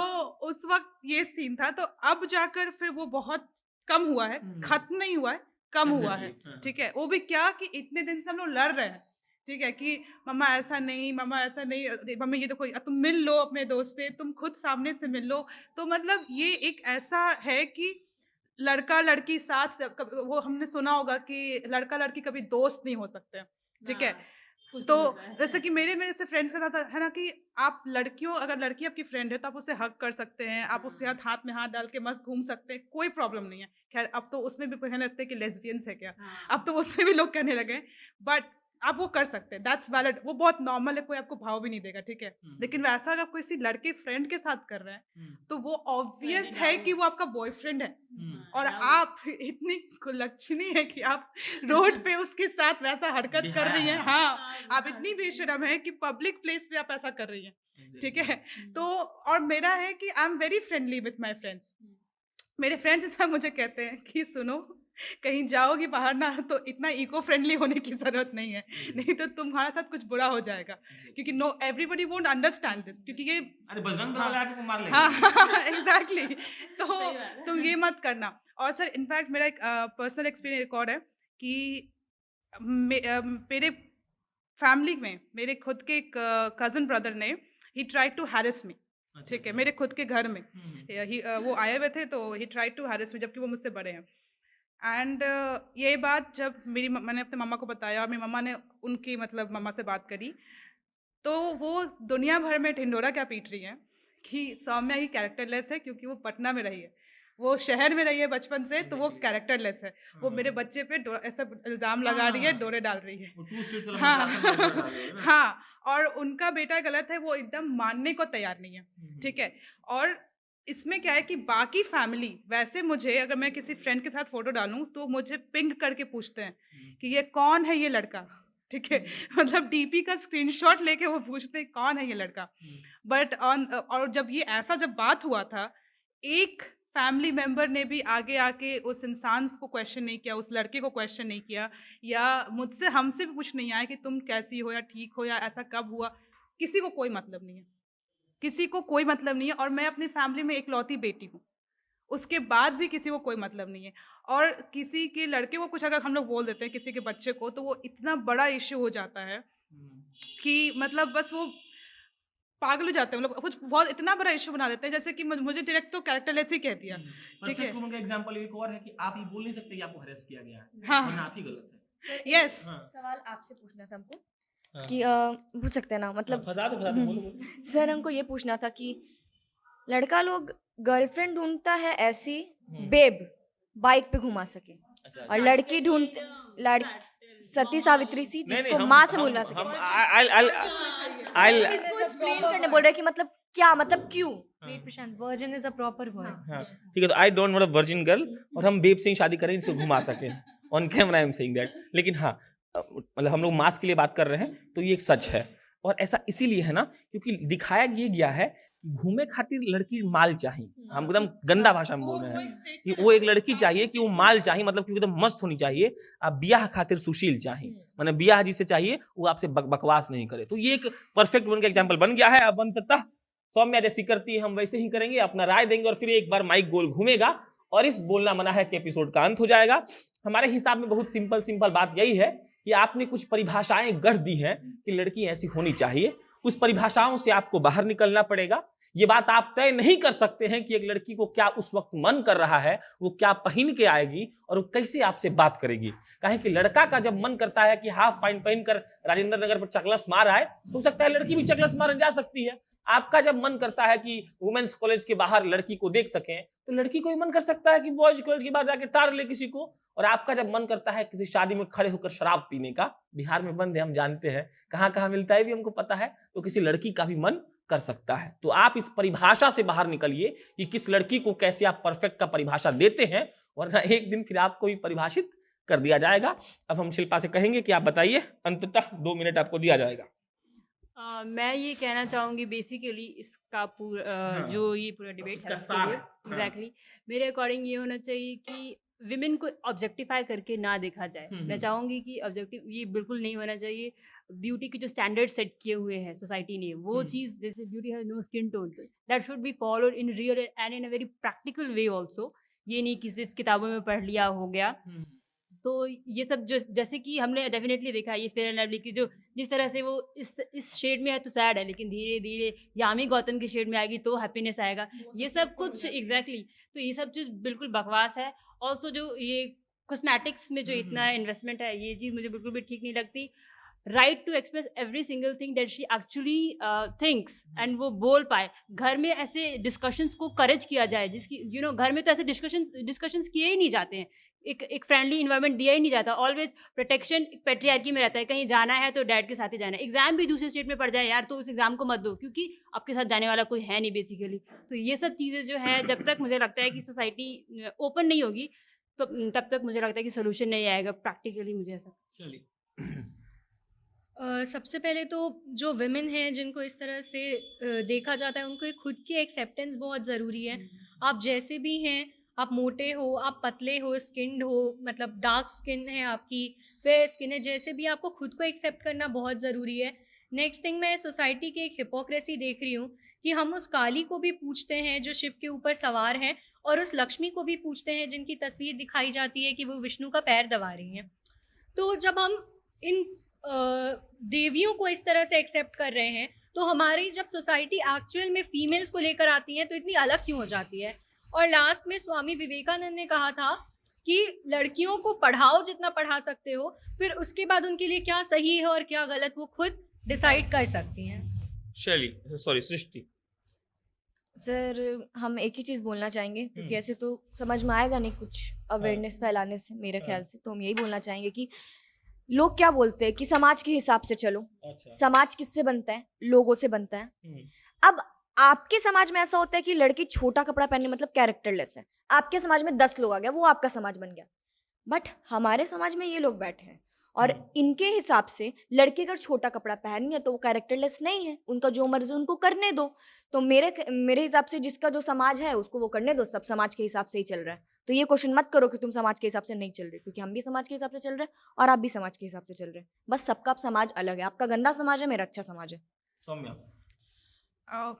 उस वक्त ये सीन था। तो अब जाकर फिर वो बहुत कम हुआ है, खत्म नहीं हुआ है, कम हुआ है, ठीक है। वो भी क्या कि इतने दिन से हम लोग लड़ रहे हैं, ठीक है, कि मम्मा ऐसा नहीं, मम्मा ऐसा नहीं, मम्मी ये देखो, तुम मिल लो अपने दोस्त से, तुम खुद सामने से मिल लो। तो मतलब ये एक ऐसा है कि लड़का लड़की साथ वो हमने सुना होगा कि लड़का लड़की कभी दोस्त नहीं हो सकते, ठीक है। तो जैसे कि मेरे से फ्रेंड्स के साथ है ना कि आप लड़कियों, अगर लड़की आपकी फ्रेंड है तो आप उसे हग कर सकते हैं, आप उसके साथ हाथ में हाथ डाल के मस्त घूम सकते हैं, कोई प्रॉब्लम नहीं है। खैर अब तो उसमें भी कहने लगते हैं कि लेस्बियंस है क्या, अब तो उसमें भी लोग कहने लगे, बट आप वो कर सकते हैं, दैट्स वैलिड, वो बहुत नॉर्मल है, कोई आपको भाव भी नहीं देगा, ठीक है। लेकिन वैसा अगर आप किसी लड़के फ्रेंड के साथ कर रहे हैं तो वो ऑब्वियस है कि वो आपका बॉयफ्रेंड है, और आप इतनी कुलक्षणी है कि आप रोड पे उसके साथ वैसा हरकत कर रही हैं। हाँ, आप इतनी बेशरम है कि पब्लिक प्लेस पे आप ऐसा कर रही हैं, ठीक है। तो और मेरा है कि I am very friendly with my friends. मेरे फ्रेंड्स इस वक्त मुझे कहते हैं कि सुनो, कहीं जाओगी बाहर ना तो इतना इको फ्रेंडली होने की जरूरत नहीं है, नहीं तो तुम्हारे साथ कुछ बुरा हो जाएगा, क्योंकि no everybody won't understand this, क्योंकि ये अरे बजरंग दल वाले आके को मार लेंगे। हाँ एग्जैक्टली, तो तुम ये मत करना। और सर इनफैक्ट मेरा एक पर्सनल एक्सपीरियंस एक और है कि मेरे फैमिली में मेरे खुद के एक कजन ब्रदर ने ही ट्राइड टू हैरेस मी, ठीक है, मेरे खुद के घर में वो आए हुए थे, तो ही ट्राइड टू हैरेस मी, जबकि वो मुझसे बड़े हैं। एंड ये बात जब मैंने अपने मम्मा को बताया और मेरी मम्मा ने उनकी मतलब मम्मा से बात करी, तो वो दुनिया भर में ढिंडोरा क्या पीट रही हैं कि सौम्या ही कैरेक्टरलेस है, क्योंकि वो पटना में रही है, वो शहर में रही है बचपन से, तो वो कैरेक्टरलेस है। वो मेरे बच्चे पे ऐसा इल्जाम लगा रही है, डोरे डाल रही है। हाँ हाँ, और उनका बेटा गलत है, वो एकदम मानने को तैयार नहीं है, ठीक है। और इसमें क्या है कि बाकी फैमिली, वैसे मुझे अगर मैं किसी फ्रेंड के साथ फोटो डालूं तो मुझे पिंग करके पूछते हैं कि ये कौन है ये लड़का, ठीक है, मतलब डीपी का स्क्रीनशॉट लेके वो पूछते हैं कौन है ये लड़का। बट और जब ये ऐसा जब बात हुआ था, एक फैमिली मेंबर ने भी आगे आके उस इंसान को क्वेश्चन नहीं किया, उस लड़के को क्वेश्चन नहीं किया, या मुझसे हमसे भी कुछ नहीं आया कि तुम कैसी हो या ठीक हो या ऐसा कब हुआ। किसी को कोई मतलब नहीं है, किसी को कोई मतलब नहीं है। और मैं अपनी फैमिली में इकलौती बेटी हूँ, उसके बाद भी किसी को कोई मतलब नहीं है। और किसी के लड़के को कुछ अगर हम लोग बोल देते हैं किसी के बच्चे को, तो वो इतना बड़ा इश्यू हो जाता है कि मतलब बस वो पागल हो जाते हैं, मतलब कुछ बहुत इतना बड़ा इश्यू बना देते हैं, जैसे कि मुझे डायरेक्ट तो कैरेक्टरलेस ही कह दिया। ठीक है, का एग्जांपल एक और है कि आप ये बोल नहीं सकते कि आपको हरेस किया गया है, हाँ वरना आप ही गलत है। यस सवाल आपसे पूछना था हमको हाँ। कि पूछ सकते हैं ना, मतलब फंसा दो बोलो। सर हमको ये पूछना था कि लड़का लोग गर्लफ्रेंड ढूंढता है ऐसी बेब बाइक पे घुमा सके, और लड़की सती सावित्री सी जिसको माँ से बोलना सके। इसको एक्सप्लेन करने बोल रहे हैं कि मतलब क्या, मतलब क्यों। Wait Prashant, virgin is a proper word. हाँ, ठीक है, तो I don't want a virgin girl, और हम बेब से ही शादी करें इसको घुमा सके, on camera I am saying that. लेकिन हाँ, मतलब हम लोग मास के लिए बात कर रहे हैं, तो ये एक सच है। और ऐसा इसीलिए है ना क्योंकि दिखाया ये गया है घूमे खातिर लड़की माल चाहिए। हम एकदम गंदा भाषा में बोल रहे हैं कि वो एक लड़की चाहिए कि वो माल चाहिए, मतलब कि एकदम मस्त होनी चाहिए। आप ब्याह खातिर सुशील चाहिए, माने ब्याह जिसे चाहिए वो आपसे बकवास नहीं करे। तो ये एक परफेक्ट बन के एग्जाम्पल बन गया है। अब अंततः सौम्या जैसी करती है हम वैसे ही करेंगे, अपना राय देंगे, और फिर एक बार माइक गोल घूमेगा और इस बोलना मना है कि एपिसोड का अंत हो जाएगा। हमारे हिसाब में बहुत सिंपल बात यही है कि आपने कुछ परिभाषाएं गढ़ दी हैं कि लड़की ऐसी होनी चाहिए। उस परिभाषाओं से आपको बाहर निकलना पड़ेगा। ये बात आप तय नहीं कर सकते हैं कि एक लड़की को क्या उस वक्त मन कर रहा है, वो क्या पहन के आएगी और वो कैसे आपसे बात करेगी। कहें कि लड़का का जब मन करता है कि हाफ पैंट पहनकर राजेंद्र नगर पर चकलस मार आए, तो हो सकता है लड़की भी चकलस मारने जा सकती है। आपका जब मन करता है कि वुमेन्स कॉलेज के बाहर लड़की को देख सकें, तो लड़की को भी मन कर सकता है कि बॉयज कॉलेज के बाहर जाके टार ले किसी को। और आपका जब मन करता है किसी शादी में खड़े होकर शराब पीने का, बिहार में बंद है हम जानते हैं, कहाँ कहाँ मिलता है भी हमको पता है, तो किसी लड़की का भी मन कर सकता है। तो आप इस परिभाषा से बाहर निकलिए कि किस लड़की को कैसे आप परफेक्ट का परिभाषा देते हैं, वरना एक दिन फिर आपको भी परिभाषित कर दिया जाएगा। अब हम शिल्पा से कहेंगे कि आप बताइए, अंततः 2 मिनट आपको दिया जाएगा। मैं ये कहना चाहूँगी बेसिकली इसका पूरा जो ये पूरा डिबेट है एग्जैक्टली मेरे अकॉर्डिंग ये होना चाहिए कि विमेन को ऑब्जेक्टिफाई करके ना देखा जाए। मैं चाहूँगी कि ऑब्जेक्टिव ये बिल्कुल नहीं होना चाहिए। ब्यूटी के जो स्टैंडर्ड सेट किए हुए हैं सोसाइटी ने, वो चीज़ जैसे beauty has no skin tone, that should be followed in real and in a very practical way also. ये नहीं कि सिर्फ किताबों में पढ़ लिया हो गया। तो ये सब जो जैसे कि हमने डेफिनेटली देखा ये फेयर एंड लवली की जो जिस तरह से वो इस शेड में है तो सैड है, लेकिन धीरे धीरे यामी गौतम की शेड में आएगी तो हैप्पीनेस आएगा। ये सब कुछ एग्जैक्टली तो ये सब चीज़ बिल्कुल बकवास है। ऑल्सो जो ये कॉस्मेटिक्स में जो इतना इन्वेस्टमेंट है, ये चीज़ मुझे बिल्कुल भी ठीक नहीं लगती। Right to express every single thing that she actually thinks and वो बोल पाए। घर में ऐसे डिस्कशंस को करेज किया जाए जिसकी घर में तो ऐसे डिस्कशंस किए ही नहीं जाते हैं। एक फ्रेंडली इन्वायरमेंट दिया ही नहीं जाता। ऑलवेज प्रोटेक्शन पैट्रियार्की में रहता है। कहीं जाना है तो डैड के साथ ही जाना है। एग्जाम भी दूसरे स्टेट में पड़ जाए यार तो उस एग्जाम को मत दो, क्योंकि आपके साथ जाने वाला कोई है नहीं बेसिकली। तो ये सब चीज़ें जो है जब तक मुझे लगता है कि सोसाइटी ओपन नहीं होगी तो तब तक मुझे लगता है कि सोल्यूशन नहीं आएगा प्रैक्टिकली। मुझे ऐसा सबसे पहले तो जो विमेन हैं जिनको इस तरह से देखा जाता है, उनको खुद की एक्सेप्टेंस बहुत ज़रूरी है। आप जैसे भी हैं, आप मोटे हो, आप पतले हो, स्किन्ड हो, मतलब डार्क स्किन है आपकी, फेयर स्किन है, जैसे भी आपको खुद को एक्सेप्ट करना बहुत ज़रूरी है। नेक्स्ट थिंग, मैं सोसाइटी की एक हिपोक्रेसी देख रही हूँ कि हम उस काली को भी पूछते हैं जो शिव के ऊपर सवार हैं, और उस लक्ष्मी को भी पूछते हैं जिनकी तस्वीर दिखाई जाती है कि वो विष्णु का पैर दबा रही हैं। तो जब हम इन देवियों को इस तरह से एक्सेप्ट कर रहे हैं, तो हमारी जब सोसाइटी एक्चुअल में फीमेल्स को लेकर आती है तो इतनी अलग क्यों हो जाती है। और लास्ट में स्वामी विवेकानंद ने कहा था कि लड़कियों को पढ़ाओ जितना पढ़ा सकते हो, फिर उसके बाद उनके लिए क्या सही है और क्या गलत वो खुद डिसाइड कर सकती हैं। सृष्टि। सर हम एक ही चीज़ बोलना चाहेंगे, क्योंकि ऐसे तो समझ में आएगा नहीं कुछ अवेयरनेस फैलाने से मेरे ख्याल से। तो हम यही बोलना चाहेंगे कि लोग क्या बोलते हैं कि समाज के हिसाब से चलो। समाज किससे बनता है? लोगों से बनता है। अब आपके समाज में ऐसा होता है कि लड़की छोटा कपड़ा पहनने मतलब कैरेक्टरलेस है। आपके समाज में 10 लोग आ गया, वो आपका समाज बन गया। बट हमारे समाज में ये लोग बैठे हैं और इनके हिसाब से लड़के अगर छोटा कपड़ा पहन है तो वो कैरेक्टरलेस नहीं है, उनका जो मर्जी उनको करने दो। तो मेरे हिसाब से जिसका जो समाज है उसको वो करने दो, सब समाज के हिसाब से ही चल रहा है। तो ये क्वेश्चन मत करो कि तुम समाज के हिसाब से नहीं चल रहे, क्योंकि हम भी समाज के हिसाब से चल रहे हैं और आप भी समाज के हिसाब से चल रहे हैं। बस सबका समाज अलग है, आपका गंदा समाज है, मेरा अच्छा समाज है। सौम्या। अ,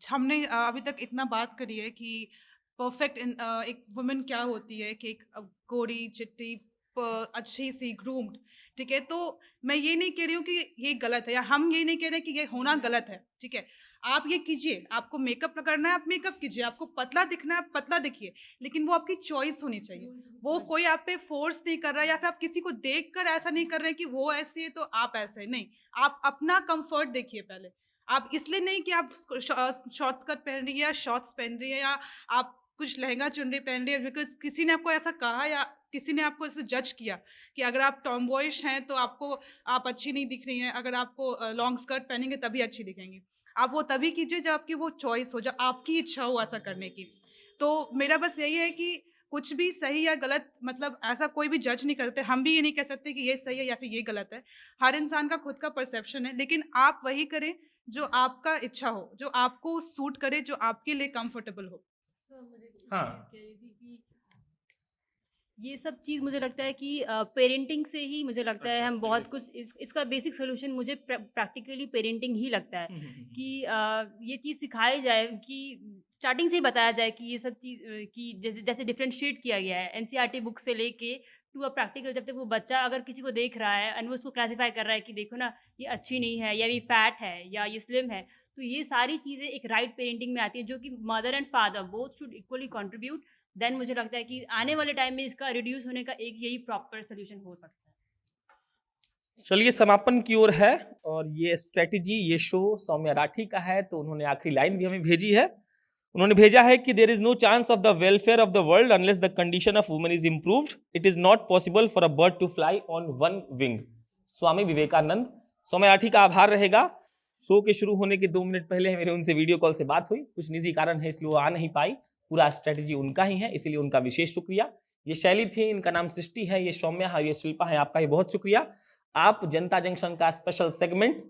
हमने अभी तक इतना बात करी है कि परफेक्ट एक वुमेन क्या होती है, कि एक गोरी चिट्टी अच्छी सी ग्रूम्ड, ठीक है। तो मैं ये नहीं कह रही हूँ कि ये गलत है, या हम ये नहीं कह रहे कि ये होना गलत है, ठीक है। आप ये कीजिए, आपको मेकअप करना है आप मेकअप कीजिए, आपको पतला दिखना है आप पतला दिखिए, लेकिन वो आपकी चॉइस होनी चाहिए। वो कोई आप पे फोर्स नहीं कर रहा है, या फिर आप किसी को देखकर ऐसा नहीं कर रहे हैं कि वो ऐसी है तो आप ऐसे हैं। नहीं, आप अपना कंफर्ट देखिए पहले। आप इसलिए नहीं कि आप शॉर्ट स्कर्ट पहन रही है या शॉर्ट्स पहन रही है या आप कुछ लहंगा चुनरी पहन रही है बिकॉज किसी ने आपको ऐसा कहा या किसी ने आपको ऐसे जज किया कि अगर आप टॉम बॉयज हैं तो आप अच्छी नहीं दिख रही हैं, अगर आपको लॉन्ग स्कर्ट पहनेंगे तभी अच्छी दिखेंगी। आप वो तभी कीजिए जब आपकी वो चॉइस हो, जब आपकी इच्छा हो ऐसा करने की। तो मेरा बस यही है कि कुछ भी सही या गलत, मतलब ऐसा कोई भी जज नहीं करते, हम भी ये नहीं कह सकते कि ये सही है या फिर ये गलत है। हर इंसान का खुद का परसेप्शन है, लेकिन आप वही करें जो आपका इच्छा हो, जो आपको सूट करे, जो आपके लिए कंफर्टेबल हो। हाँ। कह रही थी कि ये सब चीज़ मुझे लगता है कि पेरेंटिंग से ही मुझे लगता है अच्छा, हम बहुत कुछ इसका बेसिक सोल्यूशन मुझे प्रैक्टिकली पेरेंटिंग ही लगता है कि ये चीज़ सिखाई जाए, कि स्टार्टिंग से ही बताया जाए कि ये सब चीज़ कि जैसे जैसे डिफरेंशिएट किया गया है एनसीईआरटी बुक से लेके टू अ प्रैक्टिकल। जब तक वो बच्चा अगर किसी को देख रहा है और वो उसको क्लासीफाई कर रहा है कि देखो ना ये अच्छी नहीं है, या ये फैट है, या ये स्लिम है, तो ये सारी चीज़ें एक राइट पेरेंटिंग में आती है जो कि mother and father both should equally contribute. Then मुझे लगता है कि आने वाले टाइम में इसका रिड्यूस होने का एक यही प्रॉपर सोल्यूशन हो सकता है। चलिए समापन की ओर है, और ये स्ट्रेटेजी ये शो सौम्या राठी का है, तो उन्होंने आखिरी लाइन भी हमें भेजी है। उन्होंने भेजा है कि there is no chance of the welfare of the world unless the condition of women is improved. It is not possible for a bird to fly on one wing. Swami Vivekananda. Saumya Rathi का आभार रहेगा। शो के शुरू होने के 2 मिनट पहले मेरे उनसे वीडियो कॉल से बात हुई, कुछ निजी कारण है इसलिए वो आ नहीं पाई। पूरा स्ट्रेटेजी उनका ही है, इसीलिए उनका विशेष शुक्रिया। ये शैली थी, इनका नाम सृष्टि है, ये सौम्या है, ये शिल्पा है, आपका ही बहुत शुक्रिया। आप जनता जंक्शन का स्पेशल सेगमेंट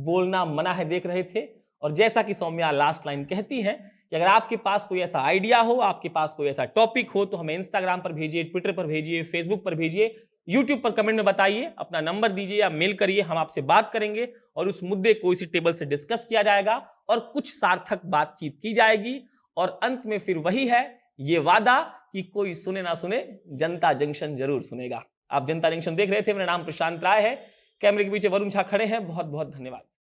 बोलना मना है देख रहे थे, और जैसा कि सौम्या लास्ट लाइन कहती है कि अगर आपके पास कोई ऐसा आइडिया हो, आपके पास कोई ऐसा टॉपिक हो, तो हमें इंस्टाग्राम पर भेजिए, ट्विटर पर भेजिए, फेसबुक पर भेजिए, यूट्यूब पर कमेंट में बताइए, अपना नंबर दीजिए या मेल करिए, हम आपसे बात करेंगे और उस मुद्दे को इसी टेबल से डिस्कस किया जाएगा और कुछ सार्थक बातचीत की जाएगी। और अंत में फिर वही है ये वादा कि कोई सुने ना सुने, जनता जंक्शन जरूर सुनेगा। आप जनता जंक्शन देख रहे थे, मेरा नाम प्रशांत राय है, कैमरे के पीछे वरुण झा खड़े हैं। बहुत बहुत धन्यवाद।